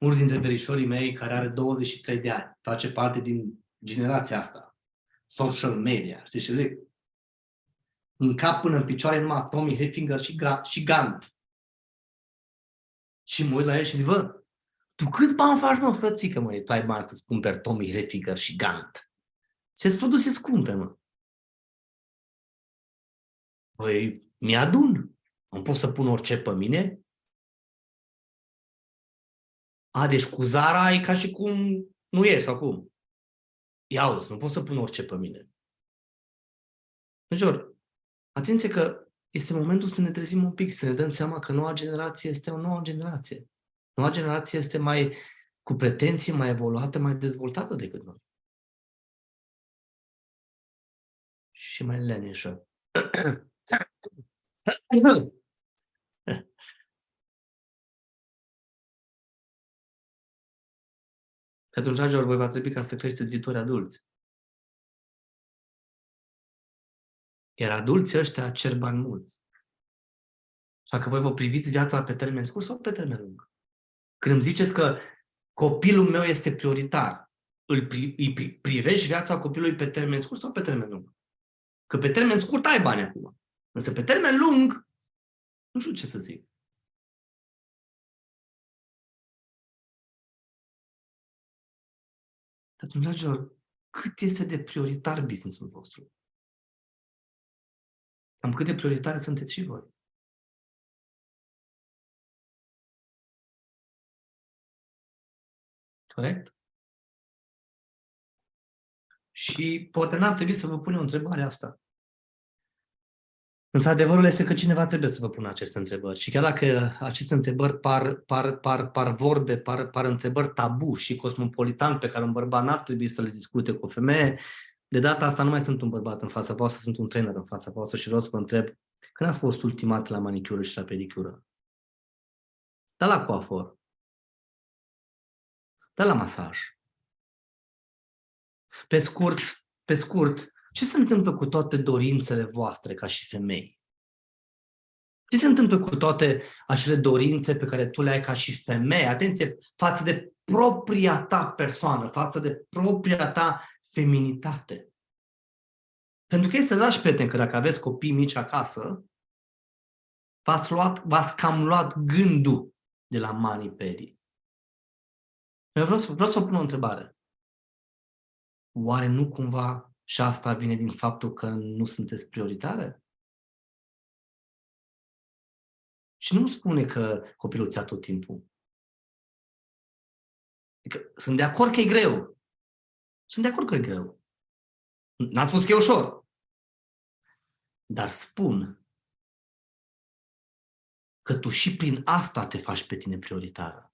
unul dintre verișorii mei care are 23 de ani. Face parte din generația asta. Social media. Știi ce zic? Din cap până în picioare numai Tommy Hilfiger și Gant. Și mă uit la el și zic, bă, tu câți bani faci, mă, frățică, mă? Tu ai bani să-ți cumperi Tommy Hilfiger și Gant. Ce-ți produse scumpe, mă? Păi, mi-adun. Nu pot să pun orice pe mine? A, deci cu Zara e ca și cum nu e, sau cum? Ia-uzi, nu pot să pun orice pe mine. Major, atenție că este momentul să ne trezim un pic, să ne dăm seama că noua generație este o nouă generație. Noua generație este mai cu pretenții, mai evoluată, mai dezvoltată decât noi. Și mai leneșă. Atunci, dragilor, voi va trebui ca să creșteți viitori adulți. Iar adulții ăștia cer bani mulți. Așa că voi vă priviți viața pe termen scurt sau pe termen lung. Când îmi ziceți că copilul meu este prioritar, îi privești viața copilului pe termen scurt sau pe termen lung? Că pe termen scurt ai bani acum. Însă pe termen lung, nu știu ce să zic. Atunci, dragilor, cât este de prioritar business-ul vostru? Cam cât de prioritare sunteți și voi. Corect? Și poate n-ar trebui să vă punem o întrebare asta. Însă adevărul este că cineva trebuie să vă pună aceste întrebări. Și chiar dacă aceste întrebări par vorbe, par întrebări tabu și cosmopolitan pe care un bărbat n-ar trebui să le discute cu o femeie, de data asta nu mai sunt un bărbat în fața voastră, sunt un trainer în fața voastră și vreau să vă întreb, când ați fost ultima dată la manicură și la pedicură? Dar la coafor? Dar la masaj? Pe scurt, ce se întâmplă cu toate dorințele voastre ca și femei? Ce se întâmplă cu toate acele dorințe pe care tu le ai ca și femeie? Atenție, față de propria ta persoană, față de propria ta feminitate. Pentru că este, dragi prieteni, că dacă aveți copii mici acasă, v-ați cam luat gândul de la mani pedi. Eu vreau să pun o întrebare. Oare nu cumva și asta vine din faptul că nu sunteți prioritare? Și nu spune că copilul ți-a tot timpul. Adică, sunt de acord că e greu. Sunt de acord că e greu. N-am spus că e ușor. Dar spun că tu și prin asta te faci pe tine prioritară.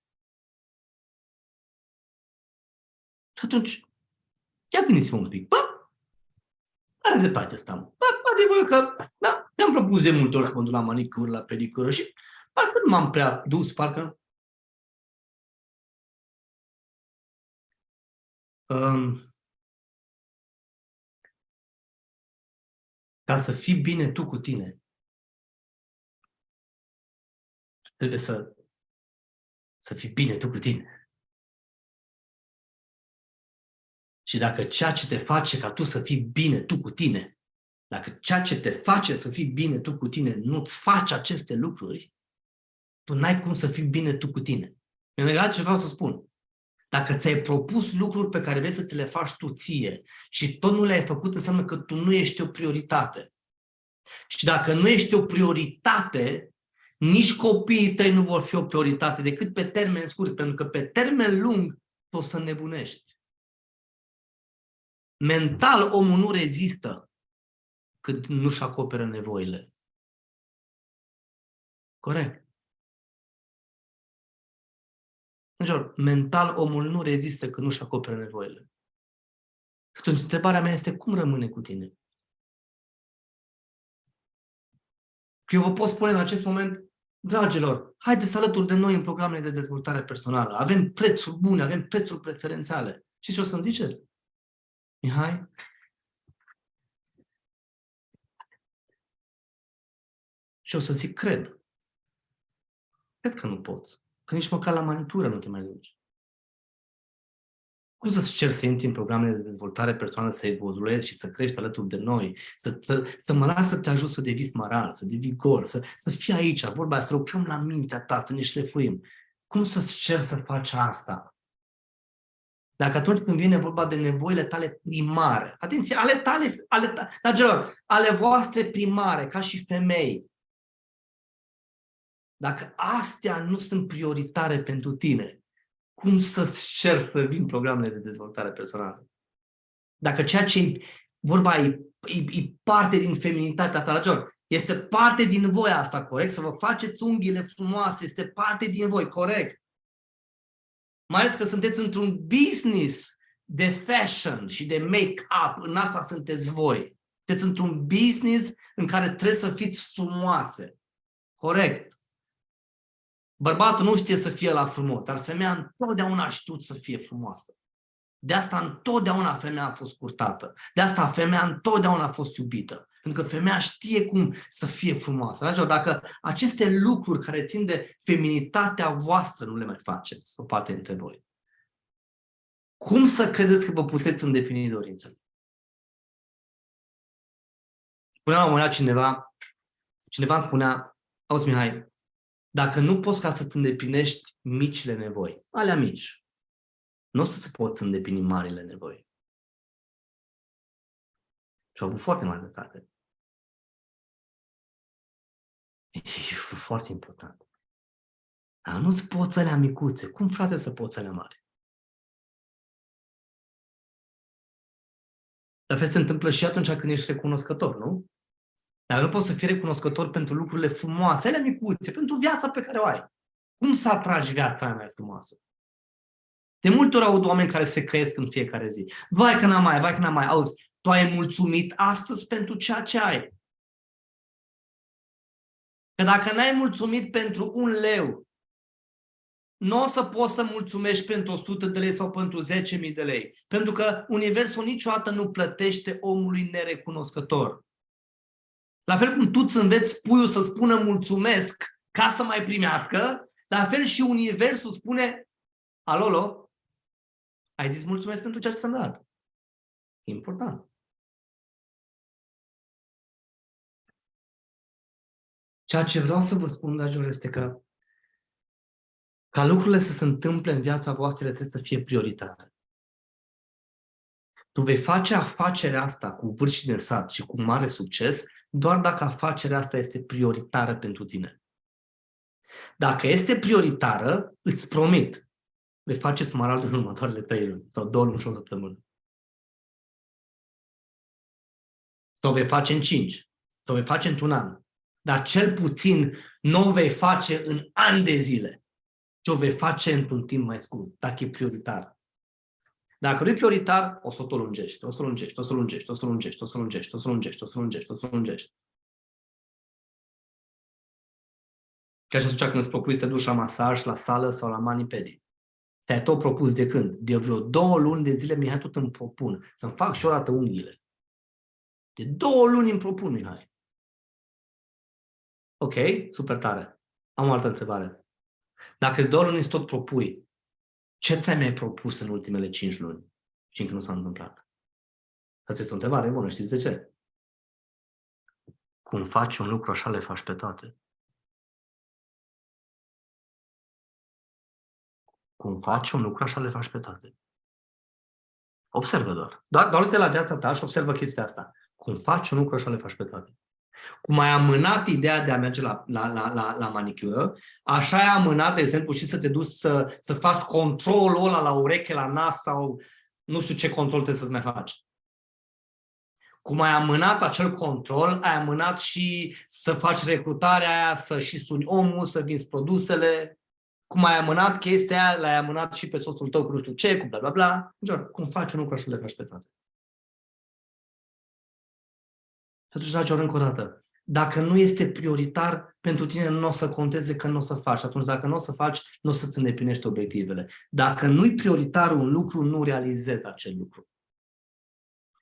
Și atunci, ia gândiți-vă un pic. Bă, are dreptate asta. Bă, adevărul că da, mi-am propus de multe ori să mă duc la manicură, la pedicură și parcă nu m-am prea dus, parcă... Ca să fii bine tu cu tine, trebuie să fii bine tu cu tine. Și dacă ceea ce te face ca tu să fii bine tu cu tine, dacă ceea ce te face să fii bine tu cu tine nu-ți face aceste lucruri, tu n-ai cum să fii bine tu cu tine. E legat ce vreau să spun. Dacă ți-ai propus lucruri pe care vrei să ți le faci tu ție și tot nu le-ai făcut, înseamnă că tu nu ești o prioritate. Și dacă nu ești o prioritate, nici copiii tăi nu vor fi o prioritate decât pe termen scurt, pentru că pe termen lung tu o să nebunești. Mental omul nu rezistă cât nu-și acoperă nevoile. Corect. Mental omul nu rezistă când nu-și acoperă nevoile. Atunci întrebarea mea este cum rămâne cu tine? Că eu vă pot spune în acest moment, dragilor, haideți să alături de noi în programele de dezvoltare personală. Avem prețuri bune, avem prețuri preferențiale. Și ce o să-mi ziceți? Mihai? Și o să zic, cred. Cred că nu poți. Că nici măcar la manicură nu te mai duci. Cum să-ți cer să intri în programele de dezvoltare personală, să evoluezi și să crești alături de noi, să mă las să te ajut să devii moral, să devii gol, să fii aici, vorba aia, să lucrăm la mintea ta, să ne șlefuim. Cum să-ți cer să faci asta? Dacă atunci când vine vorba de nevoile tale primare, atenție, ale voastre primare, ca și femei, dacă astea nu sunt prioritare pentru tine, cum să-ți cer să vin programele de dezvoltare personală? Dacă ceea ce vorba e parte din feminitatea ta, dragilor, este parte din voi asta, corect? Să vă faceți unghiile frumoase, este parte din voi, corect? Mai ales că sunteți într-un business de fashion și de make-up, în asta sunteți voi. Sunteți într-un business în care trebuie să fiți frumoase, corect? Bărbatul nu știe să fie la frumos, dar femeia întotdeauna a știut să fie frumoasă. De asta întotdeauna femeia a fost curtată. De asta femeia întotdeauna a fost iubită. Pentru că femeia știe cum să fie frumoasă. Dragilor, dacă aceste lucruri care țin de feminitatea voastră nu le mai faceți, o parte dintre voi, cum să credeți că vă puteți îndeplini dorințele? Spunea la un moment dat cineva îmi spunea, auzi Mihai, dacă nu poți ca să-ți îndeplinești micile nevoi, alea mici, nu o să poți îndeplini marile nevoi. Și au avut foarte mare dreptate. E foarte important. Dar nu-ți poți alea micuțe. Cum, frate, să poți alea mari? La fel se întâmplă și atunci când ești recunoscător, nu? Dar nu poți să fii recunoscător pentru lucrurile frumoase, alea micuțe, pentru viața pe care o ai. Cum să atragi viața aia mai frumoasă? De multe ori aud oameni care se căiesc în fiecare zi. Vai că n-am mai, auzi, tu ai mulțumit astăzi pentru ceea ce ai. Că dacă n-ai mulțumit pentru 1 leu, nu o să poți să mulțumești pentru 100 de lei sau pentru 10.000 de lei. Pentru că Universul niciodată nu plătește omului nerecunoscător. La fel cum tu îți înveți puiul să spună mulțumesc ca să mai primească, la fel și Universul spune, alolo, ai zis mulțumesc pentru ceea ce ți-am dat. E important. Ceea ce vreau să vă spun, dragilor, este că Ca lucrurile să se întâmple în viața voastră, trebuie să fie prioritare. Tu vei face afacerea asta cu vârf și de sat și cu mare succes doar dacă afacerea asta este prioritară pentru tine. Dacă este prioritară, îți promit, vei face smaraldul în următoarele 3 luni sau 2 luni și o săptămână. Sau vei face în 5, sau vei face într-un an. Dar cel puțin nu o vei face în ani de zile, ci o vei face într-un timp mai scurt, dacă e prioritar. Dacă nu e prioritar, o să o lungești, o să o lungești, o să o lungești, o să o lungești, o să o lungești, o să o lungești, o să o lungești, o să o lungești. Ca și atunci când îți propui să te duci la masaj, la sală sau la mani-pedi. Ți-ai tot propus de când? De vreo 2 luni de zile, Mihai, tot îmi propun să-mi fac și o dată unghiile. De 2 luni îmi propun, Mihai. Ok, super tare. Am o altă întrebare. Dacă de 2 luni îți tot propui, ce ți-ai mai propus în ultimele 5 luni și încă nu s-a întâmplat? Asta este o întrebare bună, știți de ce? Cum faci un lucru, așa le faci pe toate. Cum faci un lucru, așa le faci pe toate. Observă doar. Doar uite la viața ta și observă chestia asta. Cum faci un lucru, așa le faci pe toate. Cum ai amânat ideea de a merge la manicură, așa ai amânat, de exemplu, și să te duci să-ți faci controlul ăla la ureche, la nas sau nu știu ce control trebuie să-ți mai faci. Cum ai amânat acel control, ai amânat și să faci recrutarea aia, să și suni omul, să vinzi produsele. Cum ai amânat chestia aia, l-ai amânat și pe soțul tău cu nu știu ce, cu bla bla bla. Cum faci un lucru, așa le faci pe toate. Și atunci, dragilor, încă o dată, dacă nu este prioritar pentru tine, nu o să conteze că nu o să faci. Atunci, dacă nu o să faci, nu o să-ți îndeplinești obiectivele. Dacă nu-i prioritar un lucru, nu realizezi acel lucru.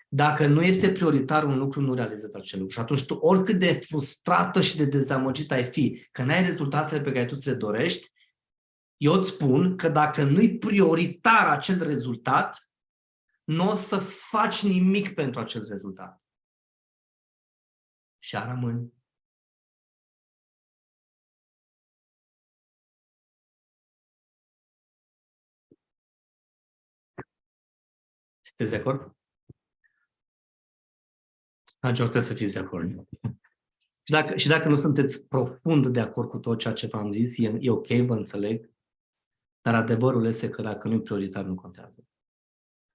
Dacă nu este prioritar un lucru, nu realizezi acel lucru. Și atunci tu, oricât de frustrată și de dezamăgit ai fi, că n-ai rezultatele pe care tu ți le dorești, eu îți spun că dacă nu-i prioritar acel rezultat, nu o să faci nimic pentru acel rezultat. Și a rămâni. Sunteți de acord? Dragilor, trebuie să fiți de acord. Și dacă nu sunteți profund de acord cu tot ceea ce v-am zis, e ok, vă înțeleg, dar adevărul este că dacă nu e prioritar, nu contează.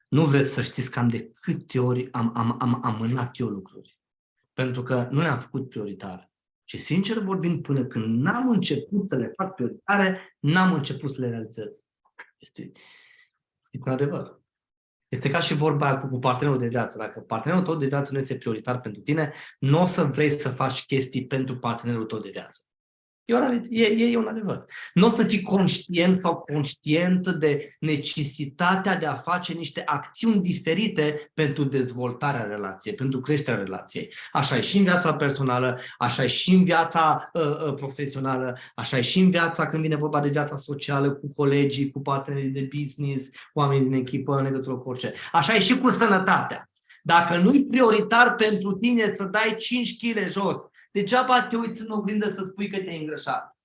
Nu vreți să știți cam de câte ori am amânat eu lucruri. Pentru că nu le-am făcut prioritare. Și sincer vorbind, până când n-am început să le fac prioritare, n-am început să le realizez. Este un adevăr. Este ca și vorba aia cu partenerul de viață. Dacă partenerul tău de viață nu este prioritar pentru tine, nu o să vrei să faci chestii pentru partenerul tău de viață. E un adevăr. Nu o să fii conștient sau conștientă de necesitatea de a face niște acțiuni diferite pentru dezvoltarea relației, pentru creșterea relației. Așa e și în viața personală, așa e și în viața profesională, așa e și în viața când vine vorba de viața socială, cu colegii, cu partenerii de business, cu oamenii din echipă, în legătură cu orice. Așa e și cu sănătatea. Dacă nu-i prioritar pentru tine să dai 5 kg jos, degeaba te uiți în oglindă să spui că te-ai îngrășat.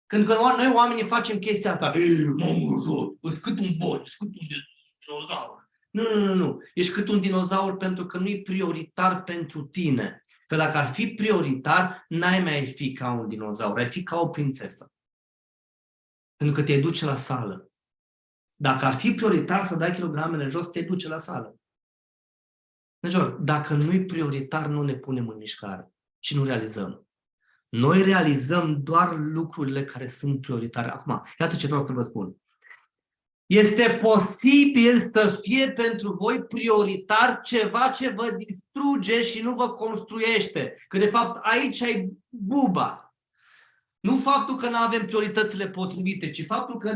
Când noi oamenii facem chestia asta, m-am îngrășat, îți cât un bot, îți cât un dinozaur. Nu. Ești cât un dinozaur pentru că nu-i prioritar pentru tine. Că dacă ar fi prioritar, n-ai mai fi ca un dinozaur, ai fi ca o prințesă. Pentru că te duce la sală. Dacă ar fi prioritar să dai kilogramele jos, te duce la sală. Deci, dacă nu-i prioritar, nu ne punem în mișcare și nu realizăm. Noi realizăm doar lucrurile care sunt prioritare. Acum, iată ce vreau să vă spun. Este posibil să fie pentru voi prioritar ceva ce vă distruge și nu vă construiește. Că de fapt aici ai buba. Nu faptul că nu avem prioritățile potrivite, ci faptul că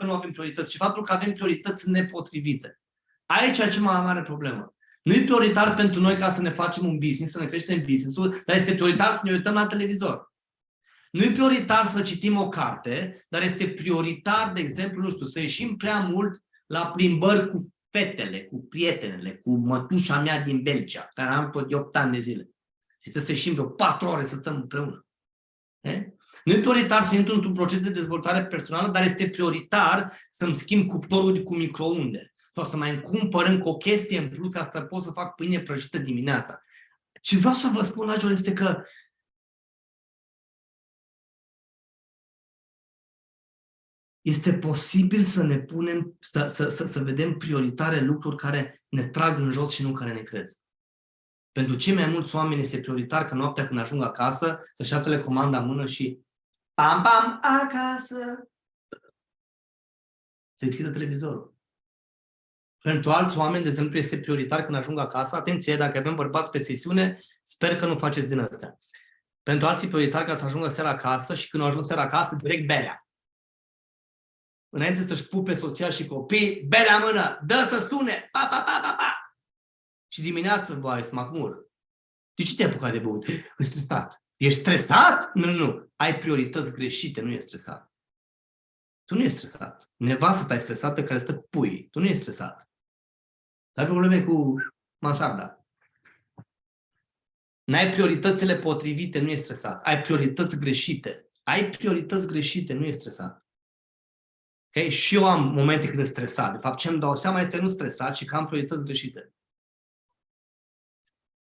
nu avem priorități, ci faptul că avem priorități nepotrivite. Aici e cea mai mare problemă. Nu e prioritar pentru noi ca să ne facem un business, să ne creștem business-ul, dar este prioritar să ne uităm la televizor. Nu e prioritar să citim o carte, dar este prioritar, de exemplu, nu știu, să ieșim prea mult la plimbări cu fetele, cu prietenele, cu mătușa mea din Belgia, care am tot de 8 ani de zile. Și trebuie să ieșim vreo 4 ore să stăm împreună. Nu e prioritar să intru într-un proces de dezvoltare personală, dar este prioritar să-mi schimb cuptorul cu microunde sau să mai cumpăr încă o chestie în plus ca să pot să fac pâine prăjită dimineața. Ce vreau să vă spun, Nigel, este că este posibil să ne punem, să vedem prioritare lucruri care ne trag în jos și nu care ne cresc. Pentru cei mai mulți oameni este prioritar că noaptea când ajung acasă să-și ia telecomanda în mână și pam, pam, acasă, să deschidă televizorul. Pentru alți oameni, de exemplu, este prioritar când ajung acasă, atenție, dacă avem bărbați pe sesiune, sper că nu faceți din astea. Pentru alții prioritar ca să ajungă seara acasă și când ajung seara acasă, direct berea. Înainte să-și pupe soția și copii, berea în mână, dă să sune, pa, pa, pa, pa, pa. Și dimineață, vai, smacmur. De ce te-ai apucat de băut? Ești stresat. Ești stresat? Nu. Ai priorități greșite, nu ești stresat. Tu nu ești stresat. Nevastă ta e stresată care stă cu puii. Tu nu ești stresat. Ai probleme cu mansarda. N-ai prioritățile potrivite, nu ești stresat. Ai priorități greșite. Ai priorități greșite, nu ești stresat. Okay? Și eu am momente când sunt stresat. De fapt, ce îmi dau seama este nu stresat, ci că am priorități greșite.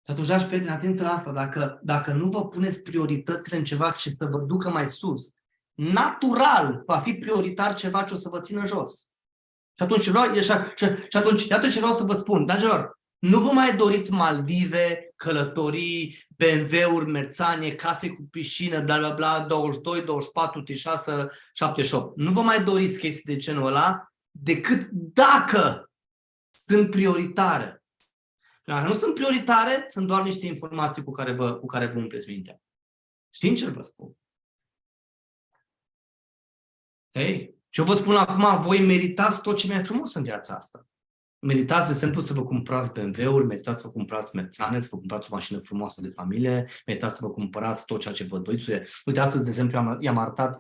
Și atunci, dragi prieteni, atenție la asta. Dacă nu vă puneți prioritățile în ceva ce să vă ducă mai sus, natural va fi prioritar ceva ce o să vă țină jos. Și atunci, iată ce vreau să vă spun. Dragilor, nu vă mai doriți Maldive, călătorii, BMW-uri, Merțanie, case cu piscină, bla bla bla, 22, 24, 36, 78. Nu vă mai doriți chestii de genul ăla decât dacă sunt prioritare. Dacă nu sunt prioritare, sunt doar niște informații cu care vă umpleți mintea. Sincer vă spun. Hei, ce vă spun acum, voi meritați tot ce mai frumos în viața asta. Meritați, de exemplu, să vă cumpărați BMW-uri, meritați să vă cumpărați Merțane, să vă cumpărați o mașină frumoasă de familie, meritați să vă cumpărați tot ceea ce vă doriți. Uite, astăzi, de exemplu, i-am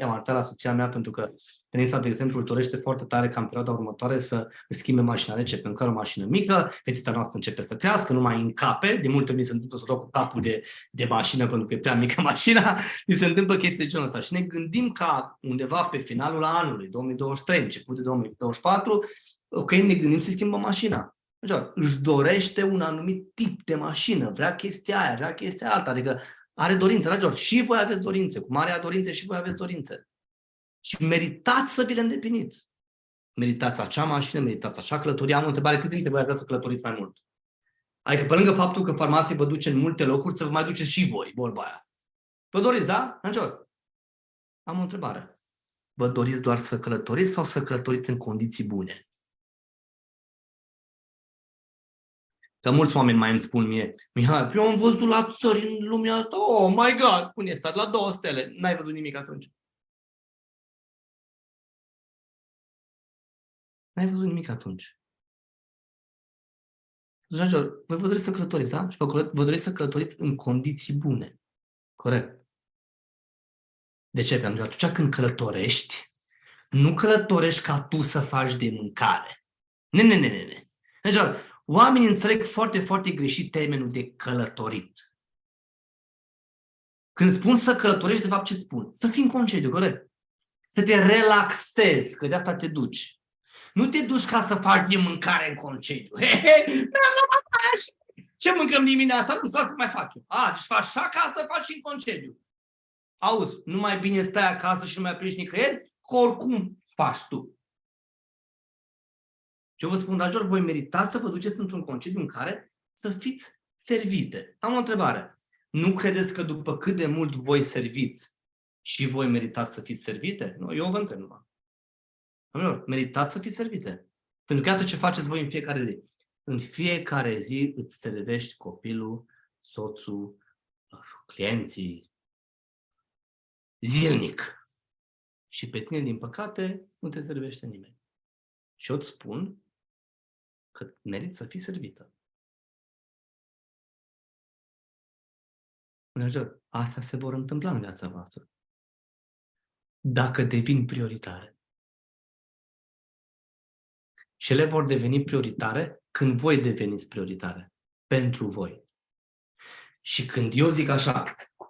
arătat la soția mea pentru că Tenisa, de exemplu, îl dorește foarte tare ca în perioada următoare să își schimbe mașina. Începe în care o mașină mică, fetița noastră începe să crească, nu mai încape, de multe ori se întâmplă să dau cu capul de mașină pentru că e prea mică mașina, și se întâmplă chestii de genul ăsta. Și ne gândim ca undeva pe finalul anului, 2023, început de 2024, ok, ne gândim să schimbăm mașina. Deci, își dorește un anumit tip de mașină, vrea chestia aia, vrea chestia alta, adică are dorințe. Dragilor, și voi aveți dorințe, cu marea dorințe și voi aveți dorințe. Și meritați să vi le îndepliniți. Meritați acea mașină, meritați acea călătorie. Am o întrebare, câți dintre voi aveți să călătoriți mai mult? Adică pe lângă faptul că farmacia vă duce în multe locuri, să vă mai duceți și voi, vorba aia. Vă doriți, da? Dragilor, am o întrebare. Vă doriți doar să călătoriți sau să călătoriți în condiții bune? Că mulți oameni mai îmi spun mie, Mihai, eu am văzut la țări în lumea asta, oh my God, cum e stat la 2 stele, n-ai văzut nimic atunci. N-ai văzut nimic atunci. Dragilor, voi vă doriți să călătoriți, da? Și vă doriți să călătoriți în condiții bune. Corect. De ce? Pentru că atunci când călătorești, nu călătorești ca tu să faci de mâncare. Ne. Dragilor, oamenii înțeleg foarte, foarte greșit termenul de călătorit. Când spun să călătorești, de fapt ce spun? Să fii în concediu, corect? Să te relaxezi, că de asta te duci. Nu te duci ca să faci de mâncare în concediu. Ce mâncăm dimineața? Nu știu asta mai fac eu. Deci faci așa ca să faci și în concediu. Auzi, nu mai bine stai acasă și nu mai pleci nicăieri? Că oricum faci tu. Ce vă spun, dragilor, voi meritați să vă duceți într-un concediu în care să fiți servite. Am o întrebare. Nu credeți că după cât de mult voi serviți și voi meritați să fiți servite? Nu, eu vă întreb numai. Meritați să fiți servite. Pentru că iată ce faceți voi în fiecare zi. În fiecare zi îți servești copilul, soțul, clienții, zilnic. Și pe tine, din păcate, nu te servește nimeni. Și eu îți spun că meriți să fii servită. Astea se vor întâmpla în viața voastră. Dacă devin prioritare. Și ele vor deveni prioritare când voi deveniți prioritare. Pentru voi. Și când eu zic așa,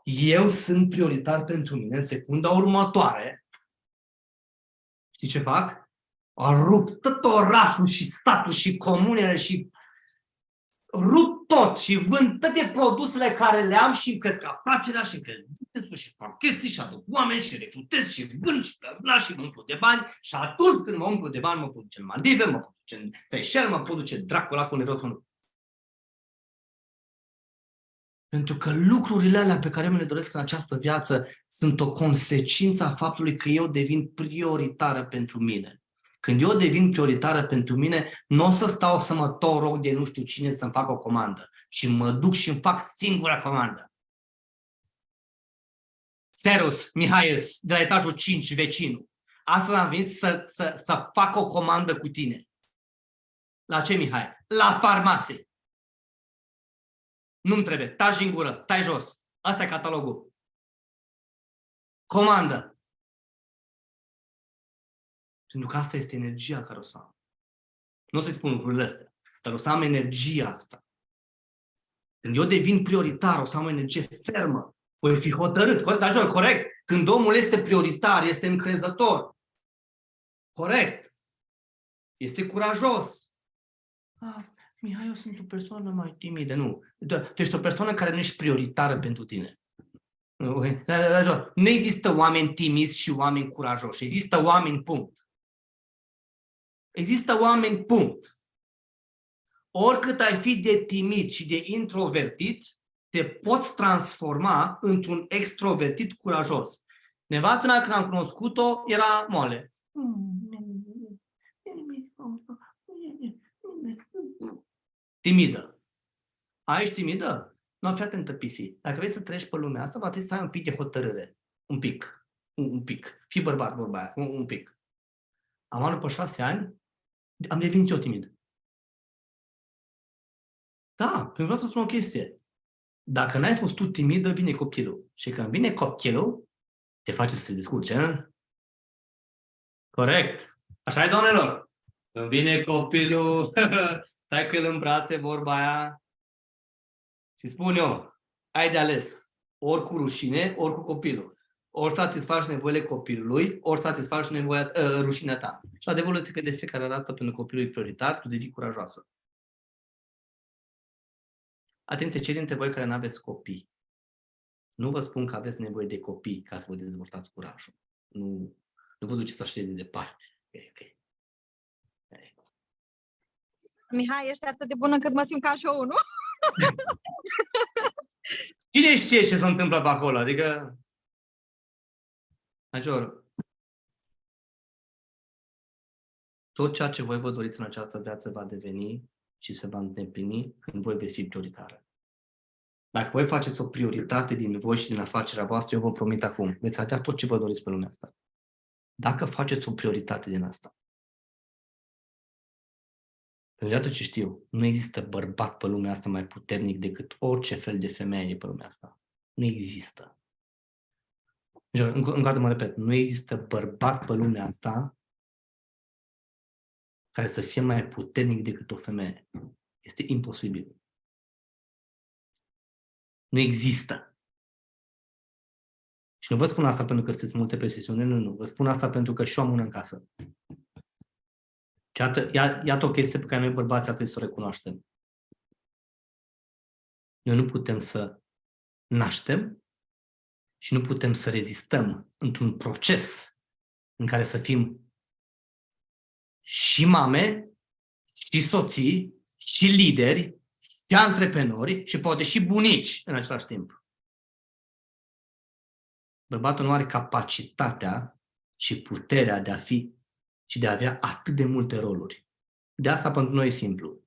eu sunt prioritar pentru mine, în secunda următoare, știi ce fac? Rup tot orașul și statul și comunele și rup tot și vând toate produsele care le am și cresc afacerea și cresc business-ul și fac chestii și aduc oameni și recrutez și vând și bla bla și mă umplu de bani și atunci când mă umplu de bani mă pot duce în Maldive, mă pot duce în Seychelles, mă pot duce dracul ăla cu unde vreau să mă duc. Pentru că lucrurile alea pe care eu le doresc în această viață sunt o consecință a faptului că eu devin prioritară pentru mine. Când eu devin prioritară pentru mine, nu o să stau să mă rog de nu știu cine să-mi fac o comandă, ci mă duc și îmi fac singura comandă. Serus, Mihaius, de la etajul 5, vecinul. Astăzi am venit să fac o comandă cu tine. La ce, Mihai? La farmacie. Nu-mi trebuie. Taci în gură, stai jos. Asta e catalogul. Comandă. Pentru că asta este energia care o să am. Nu o să-i spun lucrurile astea, dar o să am energia asta. Când eu devin prioritar, o să am o energie fermă. Voi fi hotărât. Corect. Când omul este prioritar, este încrezător. Corect. Este curajos. Mihai, eu sunt o persoană mai timidă. Nu. Tu ești o persoană care nu ești prioritară pentru tine. Nu există oameni timizi și oameni curajoși. Există oameni, punct. Există oameni, punct. Oricât ai fi de timid și de introvertit, te poți transforma într-un extrovertit curajos. Nevastă mea, când am cunoscut-o, era moale. Timidă. Ești timidă? Nu, fii atentă, pisi. Dacă vrei să treci pe lumea asta, va trebui să ai un pic de hotărâre. Un pic. Un pic. Fii bărbat, vorba aia. Un pic. Am după 6 ani, am devenit eu timid. Da, pentru vreau să spun o chestie. Dacă n-ai fost tu timidă, vine copilul. Și când vine copilul, te face să te descurci, nu? Corect. Așa e, doamnelor. Când vine copilul, stai cu el în brațe, vorba aia. Și spun eu, ai de ales. Ori cu rușine, ori cu copilul. Ori satisfaci nevoile copilului, ori satisfaci rușinea ta. Și adevărul este că de fiecare dată, pentru copilul e prioritar, tu devii curajoasă. Atenție, cei dintre voi care nu aveți copii. Nu vă spun că aveți nevoie de copii ca să vă dezvoltați curajul. Nu vă duceți așa de departe. Okay. Mihai, ești atât de bună încât mă simt ca show, nu? Cine știe ce se întâmplă pe acolo? Adică... Major, tot ceea ce voi vă doriți în această viață va deveni și se va îndeplini când voi veți fi prioritară. Dacă voi faceți o prioritate din voi și din afacerea voastră, eu vă promit acum, veți avea tot ce vă doriți pe lumea asta. Dacă faceți o prioritate din asta. Pentru iată ce știu, nu există bărbat pe lumea asta mai puternic decât orice fel de femeie pe lumea asta. Nu există. Încă o dată mă repet, nu există bărbat pe lumea asta care să fie mai puternic decât o femeie. Este imposibil. Nu există. Și nu vă spun asta pentru că sunteți multe pe sesiune, nu. Vă spun asta pentru că și eu am una în casă. Iată o chestie pe care noi bărbații ar trebui să o recunoaștem. Noi nu putem să naștem și nu putem să rezistăm într-un proces în care să fim și mame, și soții, și lideri, și antreprenori, și poate și bunici în același timp. Bărbatul nu are capacitatea și puterea de a fi și de a avea atât de multe roluri. De asta pentru noi e simplu.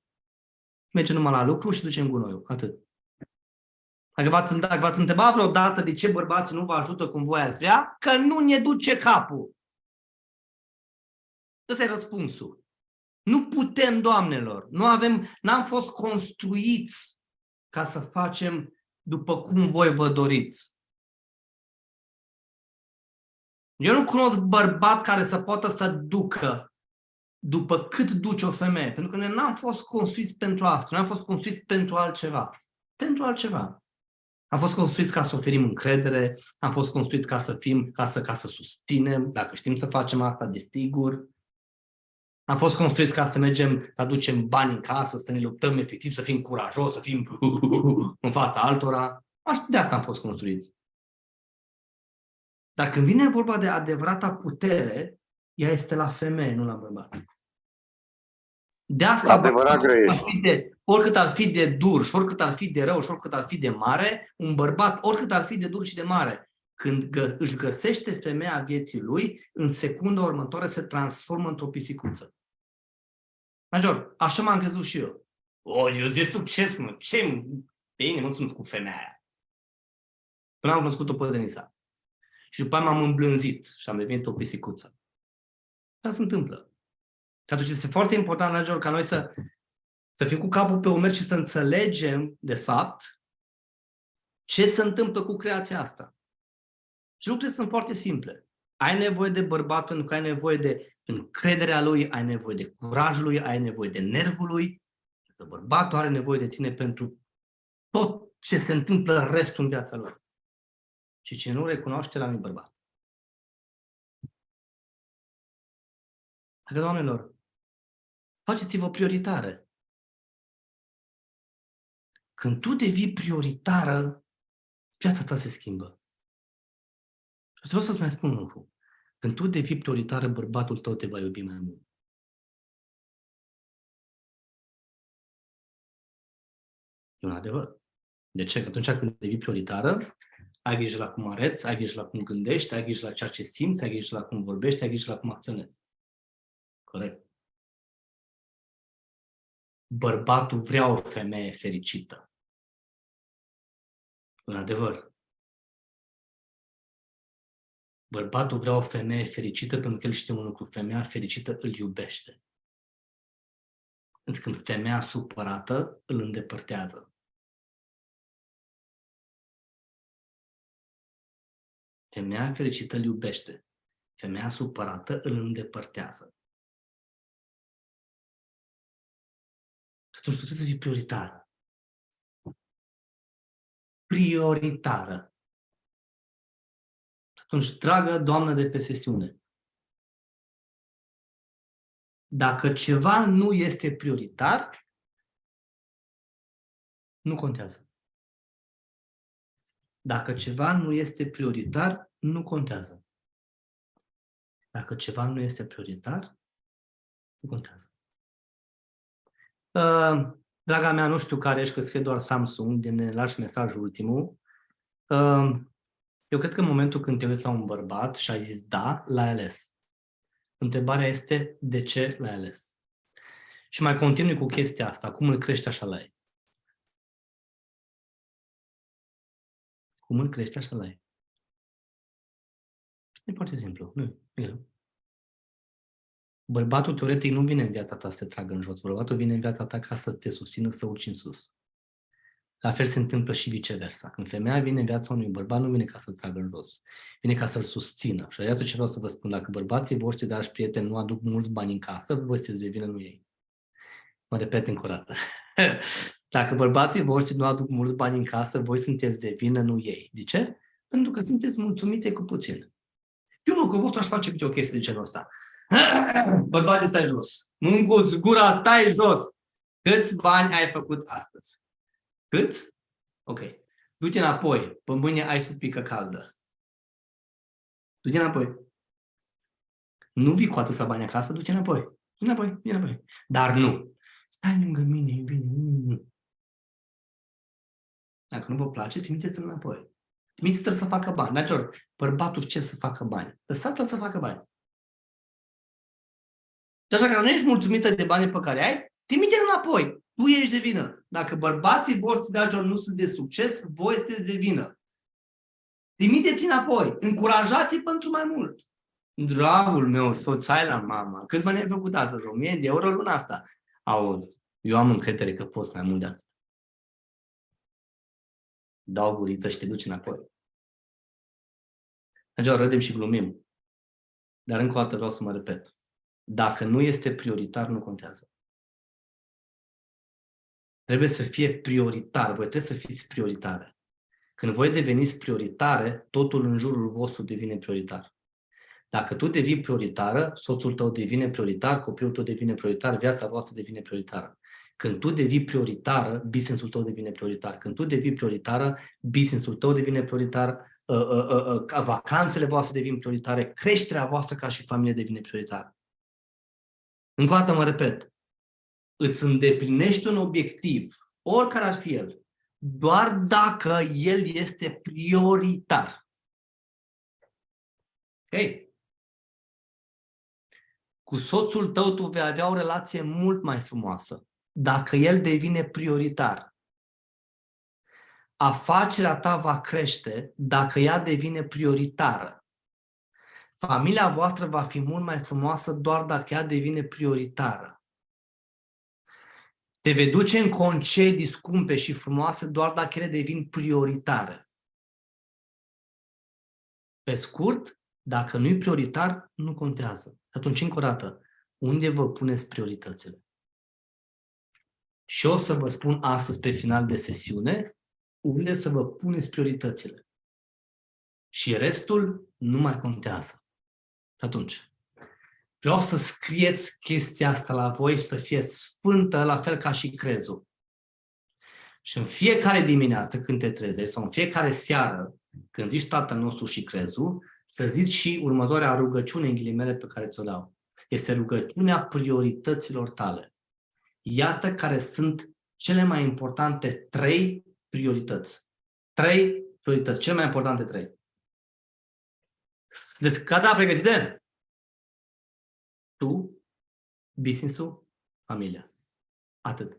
Mergem numai la lucru și ducem gunoiul. Atât. Dacă v-ați întrebat vreodată de ce bărbații nu vă ajută cum voi ați vrea, că nu ne duce capul. Ăsta e răspunsul. Nu putem, doamnelor. N-am fost construiți ca să facem după cum voi vă doriți. Eu nu cunosc bărbat care să poată să ducă după cât duce o femeie. Pentru că noi n-am fost construiți pentru asta. Noi am fost construiți pentru altceva. Pentru altceva. Am fost construiți ca să oferim încredere, am fost construiți ca să fim, ca să susținem, dacă știm să facem asta, desigur. Am fost construiți ca să mergem, să aducem bani în casă, să ne luptăm efectiv, să fim curajos, să fim în fața altora. De asta am fost construiți. Dar când vine vorba de adevărata putere, ea este la femeie, nu la bărbat. De asta, oricât ar fi de dur și oricât ar fi de rău și oricât ar fi de mare, un bărbat, oricât ar fi de dur și de mare, când își găsește femeia vieții lui, în secunda următoare se transformă într-o pisicuță. Major, așa m-am crezut și eu. Eu sunt de succes, mă. Ce? Bine, mă sunt cu femeia aia. Până am cunoscut-o pe Denisa. Și după aia m-am îmblânzit și am devenit o pisicuță. Asta se întâmplă. Și atunci este foarte important, Major, ca noi să fim cu capul pe umeri și să înțelegem, de fapt, ce se întâmplă cu creația asta. Și lucrurile sunt foarte simple. Ai nevoie de bărbat pentru că ai nevoie de încrederea lui, ai nevoie de curajul lui, ai nevoie de nervul lui. Bărbatul are nevoie de tine pentru tot ce se întâmplă restul în viața lui. Și ce nu recunoaște la unui bărbat. Adică, doamnelor, faceți-vă prioritare. Când tu devii prioritară, viața ta se schimbă. Și vreau să-ți mai spun un lucru. Când tu devii prioritară, bărbatul tău te va iubi mai mult. E un adevăr. De ce? Că atunci când devii prioritară, ai grijă la cum arăți, ai grijă la cum gândești, ai grijă la ceea ce simți, ai grijă la cum vorbești, ai grijă la cum acționezi. Corect. Bărbatul vrea o femeie fericită. Un adevăr. Bărbatul vrea o femeie fericită pentru că el știe un lucru. Femeia fericită îl iubește. Însă când femeia supărată îl îndepărtează. Femeia fericită îl iubește. Femeia supărată îl îndepărtează. Atunci tu trebuie să fii prioritară. Prioritară. Atunci, dragă doamnă de pe sesiune, dacă ceva nu este prioritar, nu contează. Dacă ceva nu este prioritar, nu contează. Dacă ceva nu este prioritar, nu contează. Draga mea, nu știu care ești, că scrie doar Samsung, de ne lași mesajul ultimul. Eu cred că în momentul când te uiți la un bărbat și ai zis da, l-ai ales. Întrebarea este de ce l-ai ales. Și mai continui cu chestia asta. Cum îl crești, așa la ei. Cum îl crești, așa la ei. E foarte simplu. Nu e. Bărbatul teoretic nu vine în viața ta să te tragă în jos. Bărbatul vine în viața ta ca să te susțină, să urci în sus. La fel se întâmplă și viceversa. Când femeia vine în viața unui bărbat, nu vine ca să-l tragă în jos. Vine ca să-l susțină. Și iată ce vreau să vă spun. Dacă bărbații voștri, dragi prieteni, nu aduc mulți bani în casă, voi sunteți de vină, nu ei. Mă repet încă o dată. Dacă bărbații voștri nu aduc mulți bani în casă, voi sunteți de vină, nu ei. De ce? Pentru că sunteți mulțumite cu puțin. Eu nu, că vostru aș face câte o chestie de genul ăsta. Bărbații, stai jos. Mâncuți gura, stai jos. Câți bani ai făcut astăzi? Câți? Ok. Du-te înapoi. Pe mâine ai supică caldă. Du-te înapoi. Nu vii cu atâția bani acasă, du-te înapoi. Du-te înapoi. Dar nu. Stai lângă mine, e bine. Dacă nu vă place, trimiteți-l înapoi. Trimiteți-l să facă bani. Major, bărbatul ce să facă bani? Lăsați-l să facă bani. Deci dacă nu ești mulțumită de banii pe care ai, trimite-l înapoi. Tu ești de vină. Dacă bărbații voștri, dragilor, nu sunt de succes, voi sunteți de vină. Trimiteți înapoi. Încurajați-i pentru mai mult. Dragul meu, soț, hai la mama. Câți bani ai făcut astăzi? 1000 de euro luna asta. Auzi, eu am încredere că poți mai mult de asta. Dau guriță și te duci înapoi. Dragilor, râdem și glumim. Dar încă o dată vreau să mă repet. Dacă nu este prioritar, nu contează. Trebuie să fie prioritar. Voi trebuie să fiți prioritare. Când voi deveniți prioritare, totul în jurul vostru devine prioritar. Dacă tu devii prioritară, soțul tău devine prioritar, copilul tău devine prioritar, viața voastră devine prioritară. Când tu devii prioritară, business-ul tău devine prioritar. Când tu devii prioritară, business-ul tău devine prioritar, vacanțele voastre devin prioritare, creșterea voastră ca și familie devine prioritară. Încă o dată mă repet, îți îndeplinești un obiectiv, oricare ar fi el, doar dacă el este prioritar. Ok? Cu soțul tău tu vei avea o relație mult mai frumoasă dacă el devine prioritar. Afacerea ta va crește dacă ea devine prioritară. Familia voastră va fi mult mai frumoasă doar dacă ea devine prioritară. Te vei duce în concedii scumpe și frumoase doar dacă ele devin prioritare. Pe scurt, dacă nu e prioritar, nu contează. Atunci, încă o dată, unde vă puneți prioritățile? Și o să vă spun astăzi, pe final de sesiune, unde să vă puneți prioritățile. Și restul nu mai contează. Atunci, vreau să scrieți chestia asta la voi și să fie sfântă, la fel ca și crezul. Și în fiecare dimineață când te trezești sau în fiecare seară când zici Tatăl nostru și crezul, să zici și următoarea rugăciune în ghilimele pe care ți-o dau. Este rugăciunea priorităților tale. Iată care sunt cele mai importante 3 priorități. 3 priorități, cele mai importante 3. Deci, gata, pregătite? Tu, business-ul, familia. Atât.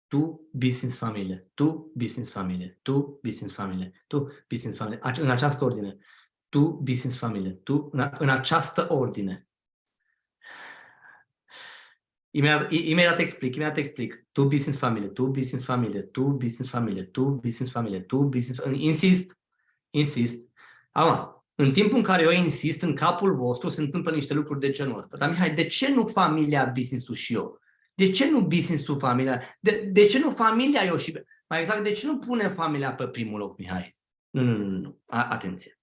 Tu, business, familie. Tu, business, familie. Tu, business, familie. Tu, business, familie. În această ordine. Tu, business, familie. Tu, în această ordine. Imediat explic. Tu, business, familie. Tu, business, familie. Tu, business, familie. Tu, business, familie. Tu, business... Insist. Acum, în timpul în care eu insist, în capul vostru se întâmplă niște lucruri de genul ăsta. Dar, Mihai, de ce nu familia, business-ul și eu? De ce nu business-ul, familia? De ce nu familia, eu și... Mai exact, de ce nu punem familia pe primul loc, Mihai? Nu. Atenție.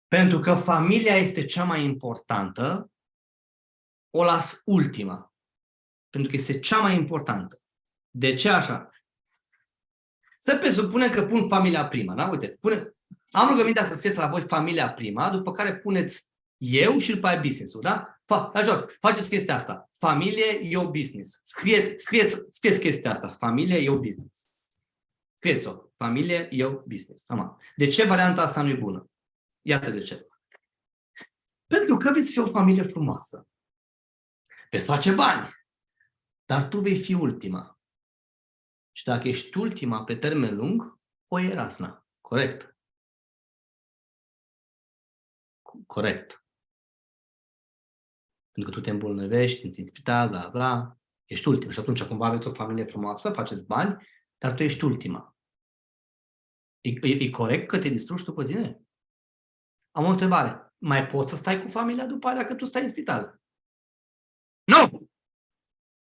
Pentru că familia este cea mai importantă, o las ultima. Pentru că este cea mai importantă. De ce așa? Să presupune că pun familia prima, da? Uite, am rugămintea să scrieți la voi familia prima, după care puneți eu și după aia business-ul, da? Faceți chestia asta. Familie, eu, business. Scrieți chestia asta. Familie, eu, business. Scrieți-o. Familie, eu, business. De ce varianta asta nu e bună? Iată de ce. Pentru că veți fi o familie frumoasă. Veți face bani. Dar tu vei fi ultima. Și dacă ești ultima pe termen lung, o iei rasna. Corect. Corect. Pentru că tu te îmbolnăvești, intri în spital, bla, bla, ești ultima. Și atunci, cumva aveți o familie frumoasă, faceți bani, dar tu ești ultima. E corect că te distrugi tu pe tine? Am o întrebare. Mai poți să stai cu familia după aia că tu stai în spital? Nu!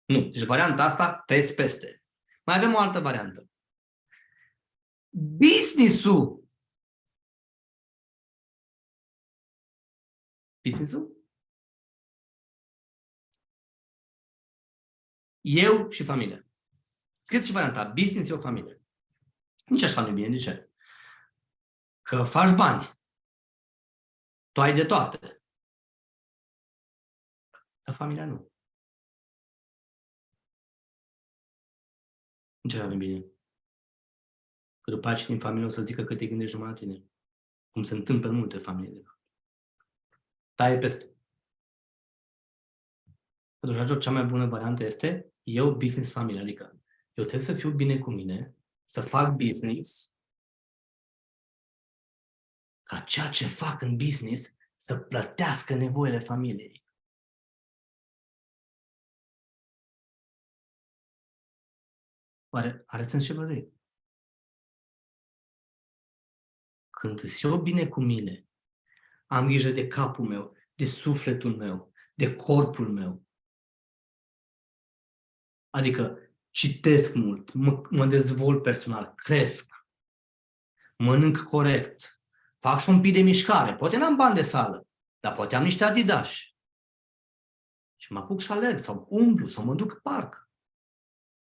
Nu. Deci varianta asta treci peste. Mai avem o altă variantă. Business-ul. Eu și familia. Scrieți și varianta. Business, eu, familie. Nici așa nu e bine. De ce? Că faci bani. Tu ai de toate. Dar familia nu. Nici așa nu e bine. Că după aceea din familie o să zică că te gândești numai la tine. Cum se întâmplă în multe familii, de fapt. Taie peste. Pentru că cea mai bună variantă este eu, business, familie. Adică eu trebuie să fiu bine cu mine, să fac business, ca ceea ce fac în business să plătească nevoile familiei. Oare are sens ce vă zic? Când îs eu bine cu mine, am grijă de capul meu, de sufletul meu, de corpul meu, Adică citesc mult, mă dezvolt personal, cresc, mănânc corect, fac și un pic de mișcare. Poate n-am bani de sală, dar poate am niște Adidas. Și mă apuc și alerg, sau umblu, sau mă duc în parc.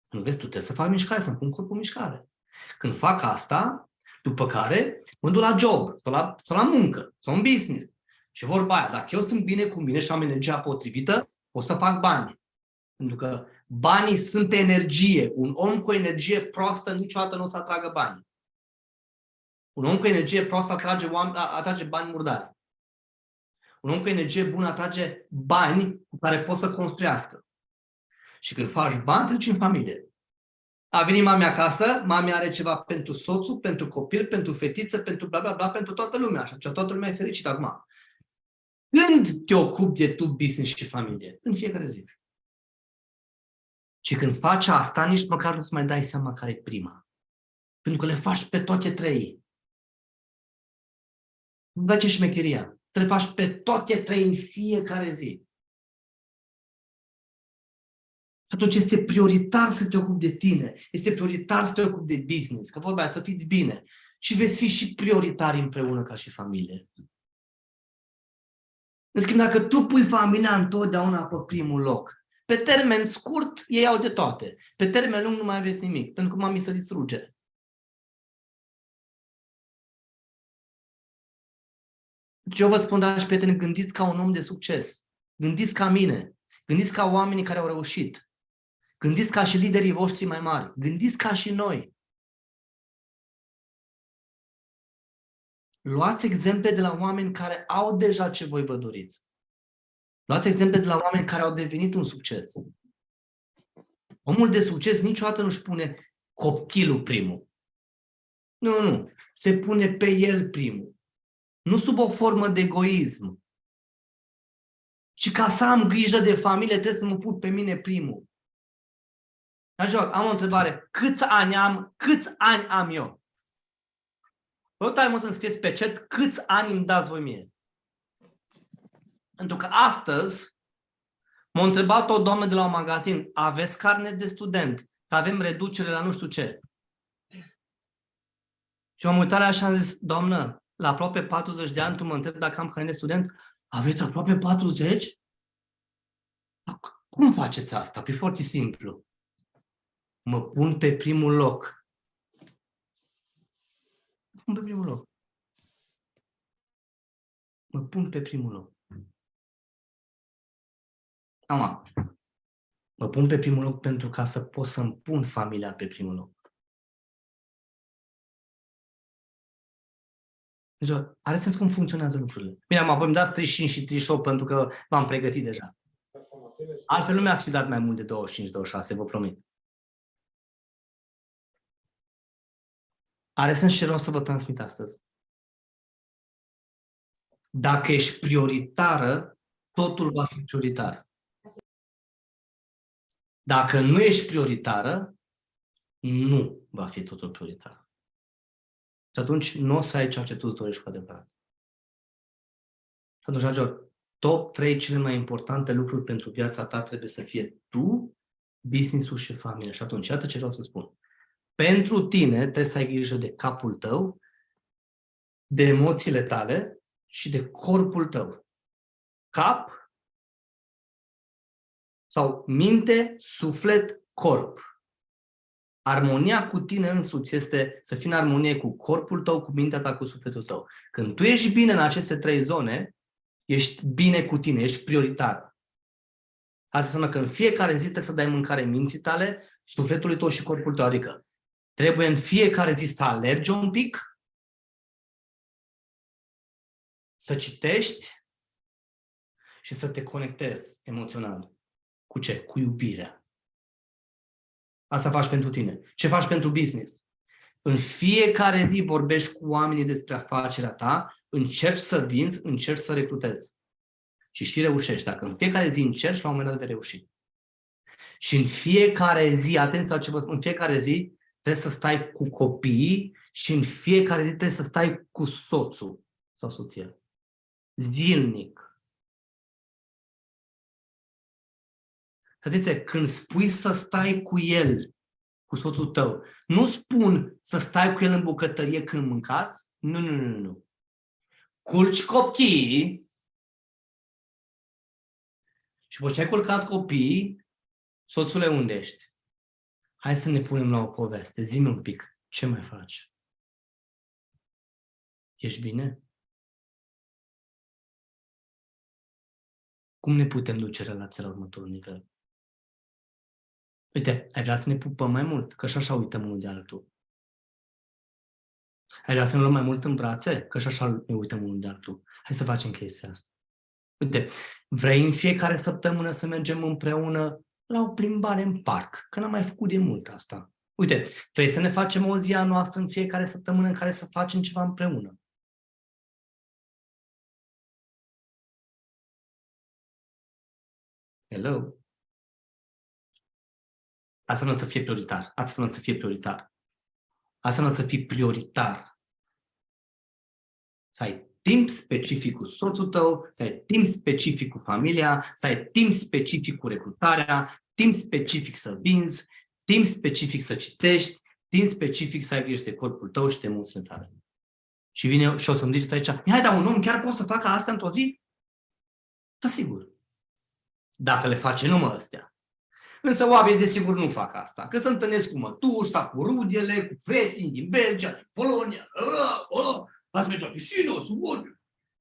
Nu vezi, tu trebuie să fac mișcare, să-mi pun corpul în mișcare. Când fac asta, după care mă duc la job, sau la muncă, sau în business. Și vorba aia, dacă eu sunt bine cu mine și am energia potrivită, o să fac bani. Pentru că banii sunt energie. Un om cu energie proastă niciodată nu o să atragă bani. Un om cu energie proastă atrage bani murdari. Un om cu energie bună atrage bani cu care poți să construiască. Și când faci bani, te duci în familie. A venit mami acasă, mami are ceva pentru soțul, pentru copil, pentru fetiță, pentru bla bla bla, pentru toată lumea. Și toată lumea e fericită acum. Când te ocupi de tu business și familie? În fiecare zi. Și când faci asta, nici măcar nu-ți mai dai seama care e prima. Pentru că le faci pe toate trei. Nu dai ce șmecheria. Să le faci pe toate trei în fiecare zi. Și atunci este prioritar să te ocupi de tine. Este prioritar să te ocupi de business. Că vorba aia, să fiți bine. Și veți fi și prioritari împreună ca și familie. În schimb, dacă tu pui familia întotdeauna pe primul loc, pe termen scurt, ei au de toate. Pe termen lung nu mai aveți nimic, pentru că mami se distruge. Deci eu vă spun, dragi prieteni, gândiți ca un om de succes. Gândiți ca mine. Gândiți ca oamenii care au reușit. Gândiți ca și liderii voștri mai mari. Gândiți ca și noi. Luați exemple de la oameni care au deja ce voi vă doriți. Luați exemple de la oameni care au devenit un succes. Omul de succes niciodată nu-și pune copilul primul. Nu. Se pune pe el primul. Nu sub o formă de egoism. Și ca să am grijă de familie, trebuie să mă pun pe mine primul. Am o întrebare. Câți ani am eu? Vă tare mă să-mi scrieți pe chat câți ani îmi dați voi mie. Pentru că astăzi m-a întrebat o doamnă de la un magazin, aveți carnet de student? Că avem reducere la nu știu ce. Și m-am uitat așa și am zis, doamnă, la aproape 40 de ani tu mă întrebi dacă am carnet de student? Aveți aproape 40? Cum faceți asta? E foarte simplu. Mă pun pe primul loc. Mă pun pe primul loc. Mă pun pe primul loc. Acum, mă pun pe primul loc pentru ca să pot să-mi pun familia pe primul loc. Deci, are sens cum funcționează lucrurile. Bine, apoi îmi dați 35 și 38 pentru că m-am pregătit deja. Altfel nu mi-ați fi dat mai mult de 25-26, vă promit. Are sens ce vreau să vă transmit astăzi. Dacă ești prioritară, totul va fi prioritar. Dacă nu ești prioritară, nu va fi totul prioritar. Și atunci nu o să ai ceea ce tu îți dorești cu adevărat. Și atunci, dragilor, top 3 cele mai importante lucruri pentru viața ta trebuie să fie tu, business-ul și familia. Și atunci, iată ce vreau să spun. Pentru tine trebuie să ai grijă de capul tău, de emoțiile tale și de corpul tău. Cap sau minte, suflet, corp. Armonia cu tine însuți este să fii în armonie cu corpul tău, cu mintea ta, cu sufletul tău. Când tu ești bine în aceste 3 zone, ești bine cu tine, ești prioritar. Asta înseamnă că în fiecare zi trebuie să dai mâncare minții tale, sufletului tău și corpul tău. Adică trebuie în fiecare zi să alergi un pic, să citești și să te conectezi emoțional. Cu ce? Cu iubirea. Asta faci pentru tine. Ce faci pentru business? În fiecare zi vorbești cu oamenii despre afacerea ta, încerci să vinzi, încerci să recrutezi. Și reușești. Dacă în fiecare zi încerci, la un moment dat vei reuși. Și în fiecare zi, atenție la ce vă spun, în fiecare zi trebuie să stai cu copiii și în fiecare zi trebuie să stai cu soțul sau soția. Zilnic. Atenție, când spui să stai cu el, cu soțul tău, nu spun să stai cu el în bucătărie când mâncați. Nu, nu, nu, nu. Culci copiii și după ce ai culcat copiii, soțule, unde ești? Hai să ne punem la o poveste. Zi-mi un pic. Ce mai faci? Ești bine? Cum ne putem duce relația la următorul nivel? Uite, ai vrea să ne pupăm mai mult, că și așa uităm unul de altul. Ai vrea să ne luăm mai mult în brațe, că și așa ne uităm unul de altul. Hai să facem chestia asta. Uite, vrei în fiecare săptămână să mergem împreună la o plimbare în parc, că n-am mai făcut de mult asta. Uite, vrei să ne facem o zi a noastră în fiecare săptămână în care să facem ceva împreună. Hello? Asta nu să fie prioritar. Asta nu să fie prioritar. Asta nu să fie prioritar. Să ai timp specific cu soțul tău, să ai timp specific cu familia, să ai timp specific cu recrutarea, timp specific să vinzi, timp specific să citești, timp specific să ai grijă de corpul tău și de emoțiile tale. Și vine și o să-mi ziceți aici, hai, dar un om chiar poate să facă asta într-o zi? Da, sigur. Dacă le face numai astea. Însă oamenii desigur nu fac asta, că se întâlnesc cu mătușa, cu rudele, cu prietenii din Belgia, din Polonia, ați merge la piscină,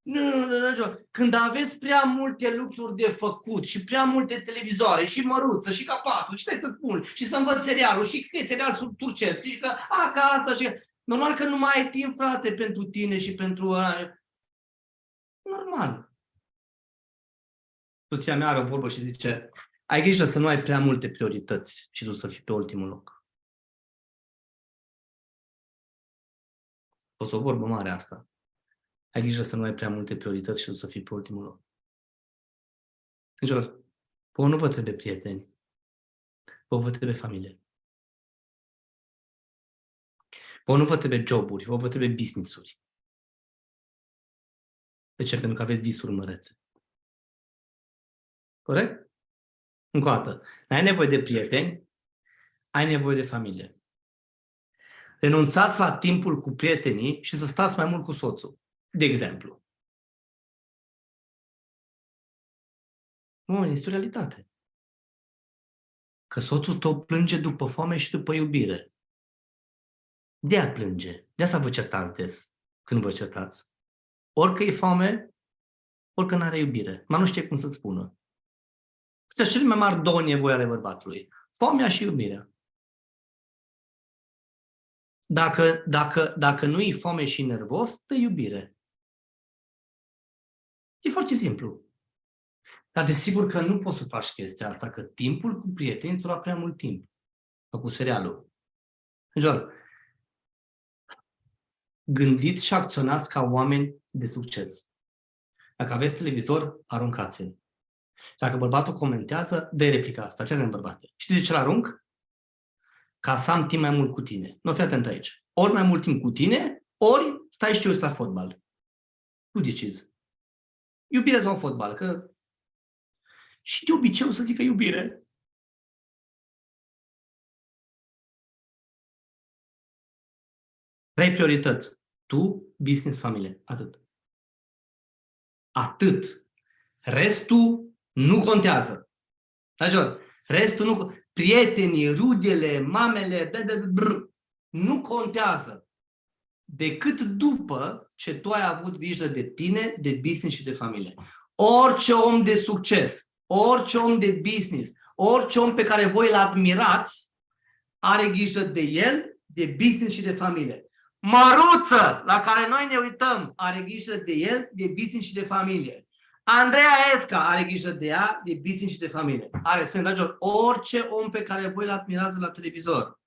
nu. Când aveți prea multe lucruri de făcut și prea multe televizoare și măruță și capatul, și stai să spun, și să învăț serialul, și că e serial sub turcesc, și că acasă, și normal că nu mai ai timp, frate, pentru tine și pentru... Normal. Soția mea are o vorbă și zice, ai grijă să nu ai prea multe priorități și tu să fii pe ultimul loc. A fost o vorbă mare asta. Ai grijă să nu ai prea multe priorități și tu să fii pe ultimul loc. Deci, vă nu vă trebuie prieteni. Vă trebuie familie. Vă nu vă trebuie joburi, vă trebuie business-uri. De ce? Pentru că aveți visuri mărețe. Corect? Încă o dată. N-ai nevoie de prieteni, ai nevoie de familie. Renunțați la timpul cu prietenii și să stați mai mult cu soțul. De exemplu. Nu, este o realitate. Că soțul tău plânge după foame și după iubire. De-aia plânge. De asta vă certați des când vă certați. Orică e foame, orică n-are iubire. Mă nu știe cum să-ți spună. Astea sunt cele mai mari două nevoi ale bărbatului. Foamea și iubirea. Dacă nu e foame și nervos, dă iubire. E foarte simplu. Dar desigur că nu poți să faci chestia asta, că timpul cu prietenii ți-o lua prea mult timp. Sau cu serialul. Deci, gândiți și acționați ca oameni de succes. Dacă aveți televizor, aruncați-l. Dacă bărbatul comentează, dă-i replica asta. Fii atent, bărbate. Știi de ce l-arunc? Ca să am timp mai mult cu tine. Nu, fii atent aici. Ori mai mult timp cu tine, ori stai și eu la fotbal. Tu decizi. Iubire sau fotbal? Că... Și de obicei o să zică iubire. Trei priorități. Tu, business, familie. Atât. Atât. Restul nu contează. Restul nu... Prietenii, rudele, mamele, nu contează. Decât după ce tu ai avut grijă de tine, de business și de familie. Orice om de succes, orice om de business, orice om pe care voi îl admirați, are grijă de el, de business și de familie. Măruță, la care noi ne uităm, are grijă de el, de business și de familie. Andreea Esca are grijă de ea, de business și de familie. Are sens, dragilor, orice om pe care voi îl admirați la televizor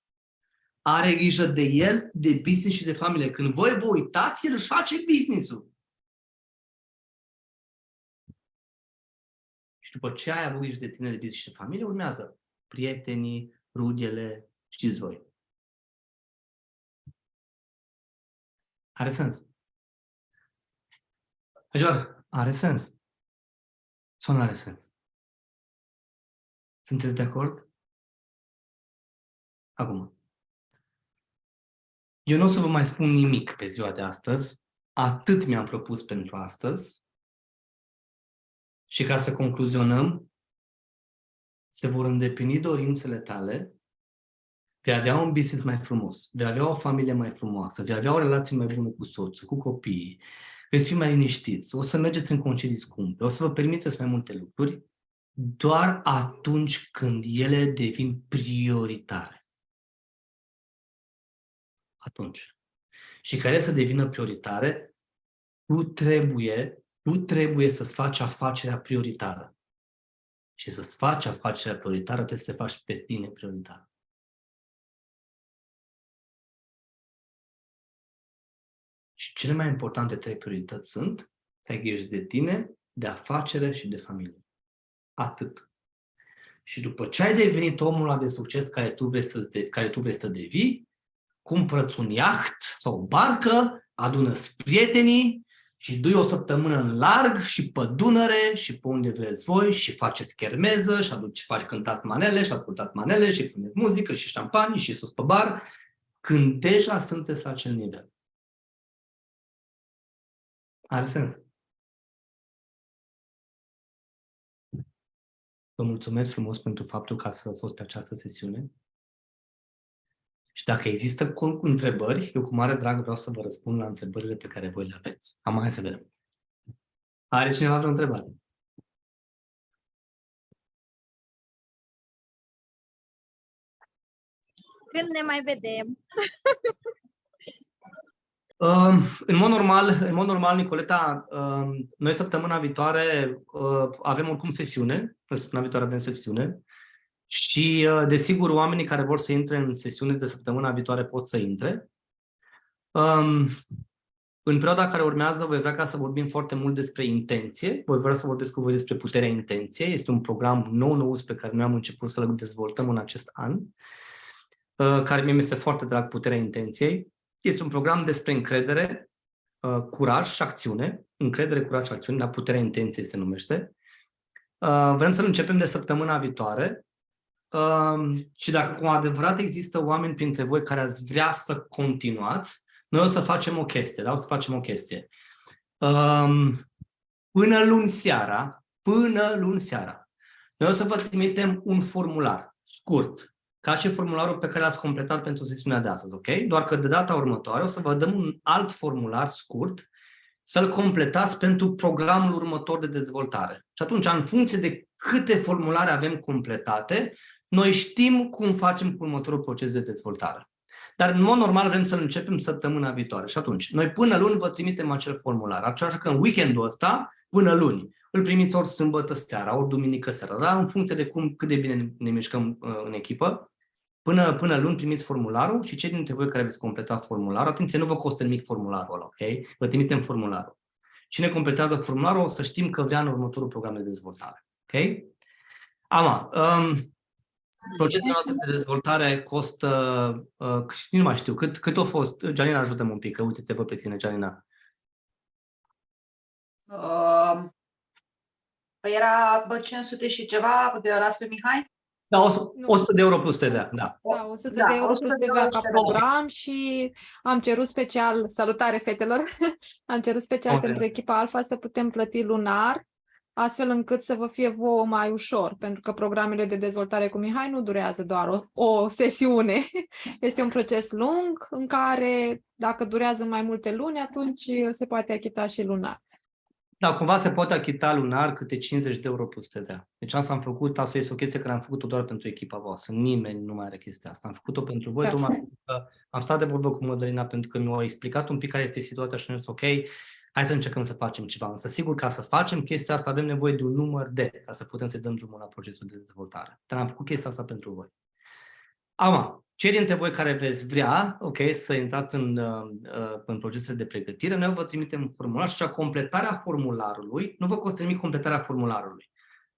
are grijă de el, de business și de familie. Când voi vă uitați, el își face business-ul. Și după ce ai avut grijă de tine, de business și de familie, urmează prietenii, rudele, știți voi. Are sens. Dragilor, are sens. Sau nu are sens? Sunteți de acord? Acum. Eu nu o să vă mai spun nimic pe ziua de astăzi. Atât mi-am propus pentru astăzi. Și ca să concluzionăm, se vor îndeplini dorințele tale, vei avea un business mai frumos, vei avea o familie mai frumoasă, vei avea o relație mai bună cu soțul, cu copiii, veți fi mai liniștiți, o să mergeți în concedii scumpe, o să vă permiteți mai multe lucruri, doar atunci când ele devin prioritare. Atunci. Și ca ele să devină prioritare, tu trebuie să-ți faci afacerea prioritară. Și să-ți faci afacerea prioritară, trebuie să te faci pe tine prioritar. Și cele mai importante 3 priorități sunt să ai grijă de tine, de afacere și de familie. Atât. Și după ce ai devenit omul ăla de succes care tu vrei să devii, cumpără-ți un iaht sau o barcă, adună-ți prietenii și du-i o săptămână în larg și pe Dunăre și pe unde vreți voi și faceți chermeză și cântați manele și ascultați manele și puneți muzică și șampanie și sus pe bar, când deja sunteți la acel nivel. Are sens. Vă mulțumesc frumos pentru faptul că ați fost pe această sesiune. Și dacă există întrebări, eu cu mare drag vreau să vă răspund la întrebările pe care voi le aveți. Hai să vedem. Are cineva vreo întrebare? Când ne mai vedem? În mod normal, Nicoleta, noi săptămâna viitoare avem oricum sesiune. Săptămâna viitoare avem sesiune. Și, desigur, oamenii care vor să intre în sesiune de săptămâna viitoare pot să intre. În perioada care urmează, voi vrea ca să vorbim foarte mult despre intenție. Voi vrea să vorbesc cu voi despre puterea intenției. Este un program nou pe care noi am început să-l dezvoltăm în acest an, care mie mi-este foarte drag, puterea intenției. Este un program despre încredere, curaj și acțiune. Încredere, curaj și acțiune, la puterea intenției se numește. Vrem să-l începem de săptămâna viitoare. Și dacă cu adevărat există oameni printre voi care ați vrea să continuați, noi o să facem o chestie, da? O să facem o chestie. Până luni seara, noi o să vă trimitem un formular scurt, ca și formularul pe care l-ați completat pentru sesiunea de astăzi, ok? Doar că de data următoare o să vă dăm un alt formular scurt să-l completați pentru programul următor de dezvoltare. Și atunci, în funcție de câte formulare avem completate, noi știm cum facem cu următorul proces de dezvoltare. Dar, în mod normal, vrem să-l începem săptămâna viitoare. Și atunci, noi până luni vă trimitem acel formular. Așa că în weekendul ăsta, până luni, îl primiți ori sâmbătă seara, ori duminică seara, da? În funcție de cât de bine ne mișcăm în echipă. Până luni primiți formularul și cei dintre voi care veți completa formularul, atenție, nu vă costă nimic formularul ăla, ok? Vă trimitem formularul. Cine completează formularul, o să știm că vrea în următorul program de dezvoltare, ok? Procesul nostru de dezvoltare costă, nu mai știu, cât a fost? Gianina, ajută-mă un pic, că uite-te pe tine, Gianina. Era 500 și ceva, de orați pe Mihai? Da, 100 de euro plus TVA, da. Da, 100 de euro plus TVA ca program și am cerut special, salutare fetelor, am cerut special pentru echipa Alfa să putem plăti lunar, astfel încât să vă fie vouă mai ușor, pentru că programele de dezvoltare cu Mihai nu durează doar o sesiune. Este un proces lung în care, dacă durează mai multe luni, atunci se poate achita și lunar. Da, cumva se poate achita lunar câte 50 de euro plus TVA. Deci asta am făcut, asta este o chestie care am făcut-o doar pentru echipa voastră. Nimeni nu mai are chestia asta. Am făcut-o pentru voi, tocmai pentru că am stat de vorbă cu Mădălina pentru că mi-a explicat un pic care este situația și am zis, ok, hai să încercăm să facem ceva. Însă sigur, ca să facem chestia asta avem nevoie de un număr ca să putem să dăm drumul la procesul de dezvoltare. Dar am făcut chestia asta pentru voi. Acum, cei dintre voi care veți vrea, ok, să intrați în procesele de pregătire, noi vă trimitem un formular și completarea formularului, nu vă costă nimic completarea formularului.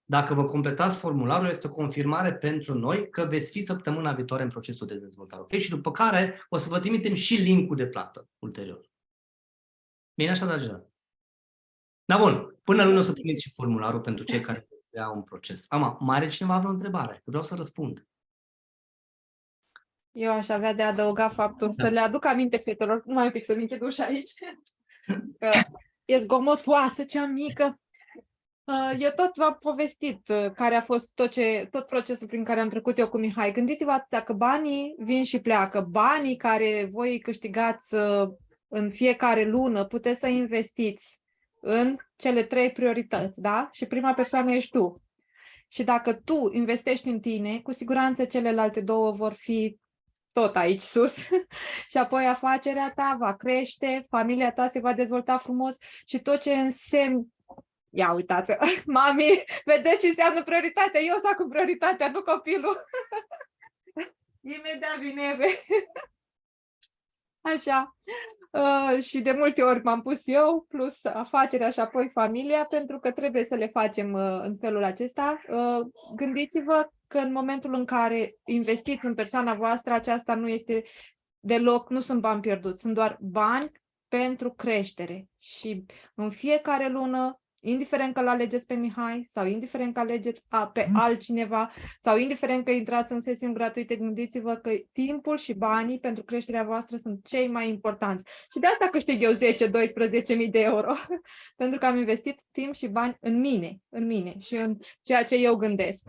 Dacă vă completați formularul, este o confirmare pentru noi că veți fi săptămâna viitoare în procesul de dezvoltare, ok? Și după care o să vă trimitem și link-ul de plată ulterior. Bine așa, dragilor? Da, bun. Până luni o să primiți și formularul pentru cei care vrea un proces. Mai are cineva vreo întrebare? Vreau să răspund. Eu aș avea de adăugat faptul să le aduc aminte fetelor, numai un pic să-mi închid ușa aici, că e zgomotoasă, cea mică. Eu tot v-am povestit care a fost tot procesul prin care am trecut eu cu Mihai. Gândiți-vă atâția că banii vin și pleacă. Banii care voi câștigați în fiecare lună, puteți să investiți în cele 3 priorități, da? Și prima persoană ești tu. Și dacă tu investești în tine, cu siguranță celelalte 2 vor fi tot aici sus. Și apoi afacerea ta va crește, familia ta se va dezvolta frumos și tot ce însemn. Ia uitați, mami, vedeți ce înseamnă prioritatea? Eu sunt cu prioritatea, nu copilul. Imediat vine Eve. Așa. Și de multe ori m-am pus eu, plus afacerea și apoi familia, pentru că trebuie să le facem în felul acesta. Gândiți-vă că în momentul în care investiți în persoana voastră, aceasta nu este deloc, nu sunt bani pierduți, sunt doar bani pentru creștere. Și în fiecare lună, indiferent că l-alegeți pe Mihai sau indiferent că alegeți pe altcineva sau indiferent că intrați în sesiuni gratuite, gândiți-vă că timpul și banii pentru creșterea voastră sunt cei mai importanți. Și de asta câștig eu 10-12.000 de euro, pentru că am investit timp și bani în mine și în ceea ce eu gândesc.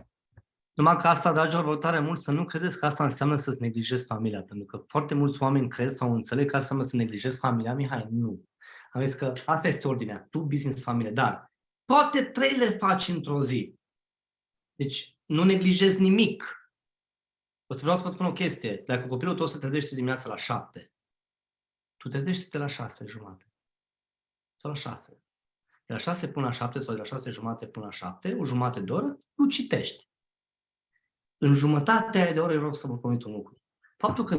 Numai că asta, dragilor, vă tare mult să nu credeți că asta înseamnă să-ți neglijezi familia, pentru că foarte mulți oameni cred sau înțeleg că asta înseamnă să neglijezi familia. Mihai, nu. Am zis că asta este ordinea, tu, business, familie, dar toate 3 le faci într-o zi. Deci nu neglijezi nimic. Vreau să vă spun o chestie. Dacă copilul tău se trezește dimineața la 7, tu trezește-te la 6 jumate. Sau la 6. De la 6 până la 7 sau de la 6 jumate până la 7, o jumătate de oră, tu citești. În jumătatea aia de oră eu vreau să vă promit un lucru. Faptul că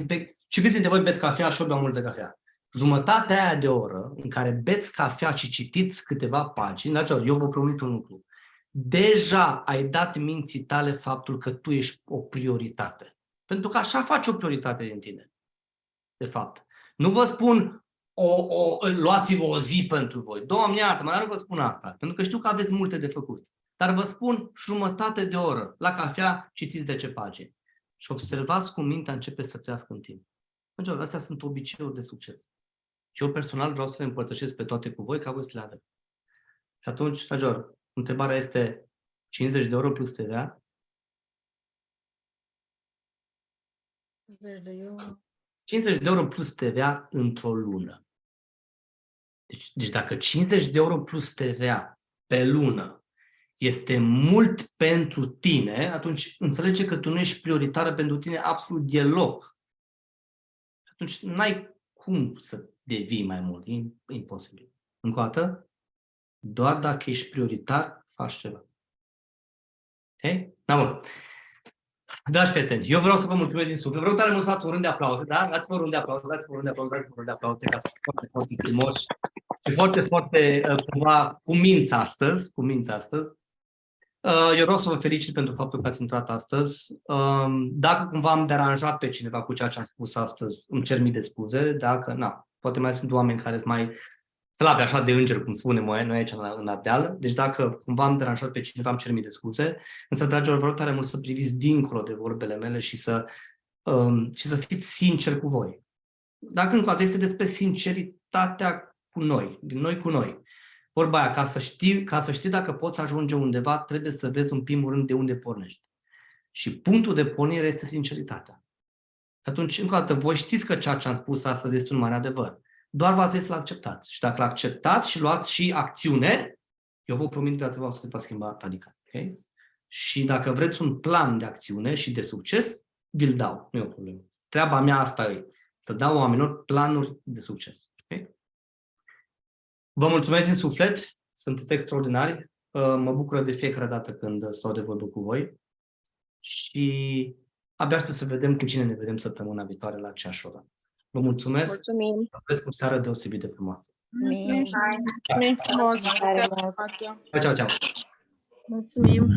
și câți dintre voi beți cafea și eu beau multă cafea. Jumătatea aia de oră în care beți cafea și citiți câteva pagini, eu vă promit un lucru. Deja ai dat minții tale faptul că tu ești o prioritate. Pentru că așa faci o prioritate din tine. De fapt. Nu vă spun luați-vă o zi pentru voi. Doamne iartă-mă, dar nu vă spun asta. Pentru că știu că aveți multe de făcut. Dar vă spun jumătate de oră. La cafea citiți 10 pagini. Și observați cum mintea începe să crească în timp. Astea sunt obiceiuri de succes. Și eu personal vreau să le împărtășesc pe toate cu voi, ca voi să le aveți. Și atunci, dragilor, întrebarea este 50 de euro plus TVA? 50 de euro plus TVA într-o lună. Deci dacă 50 de euro plus TVA pe lună este mult pentru tine, atunci înțelege că tu nu ești prioritară pentru tine absolut deloc. Atunci n-ai cum să devii mai mult. E imposibil. Încă o dată, doar dacă ești prioritar, faci ceva. Ok? Da, bun. Dragi prieteni, eu vreau să vă mulțumesc din suflet. Vreau tare mult să dați un rând de aplauze, da? Dați-vă un rând de aplauze, dați-vă un rând de aplauze, dați-vă un rând de aplauze, ca să foarte, foarte frumoși și foarte, foarte, cumva, cuminți astăzi. Eu vreau să vă felicit pentru faptul că ați intrat astăzi. Dacă cumva am deranjat pe cineva cu ceea ce am spus astăzi, îmi cer mii de scuze. Dacă, poate mai sunt oameni care sunt mai slabe așa de înger, cum spunem noi aici în Ardeal. Deci dacă cumva am deranjat pe cineva, îmi cer mii de scuze. Însă, dragilor, vreau tare mult să priviți dincolo de vorbele mele și să fiți sinceri cu voi. Dacă încă o dată este despre sinceritatea cu noi, din noi cu noi. Vorba aia, ca să știi dacă poți ajunge undeva, trebuie să vezi în primul rând de unde pornești. Și punctul de pornire este sinceritatea. Atunci, încă o dată, voi știți că ceea ce am spus astăzi este un mare adevăr. Doar va trebui să-l acceptați. Și dacă l-acceptați și luați și acțiune, eu vă promit că viața voastră se va schimba radical. Okay? Și dacă vreți un plan de acțiune și de succes, vi-l dau. Nu e o problemă. Treaba mea asta e să dau oamenilor planuri de succes. Okay? Vă mulțumesc din suflet, sunteți extraordinari, mă bucură de fiecare dată când stau de vorbă cu voi și abia aștept să vedem cu cine ne vedem săptămâna viitoare la aceeași oră. Vă mulțumesc, Mulțumim! vă urez o seară deosebit de frumoasă. Mulțumim. Mulțumim frumos! Ciao, ciao, ciao! Mulțumim.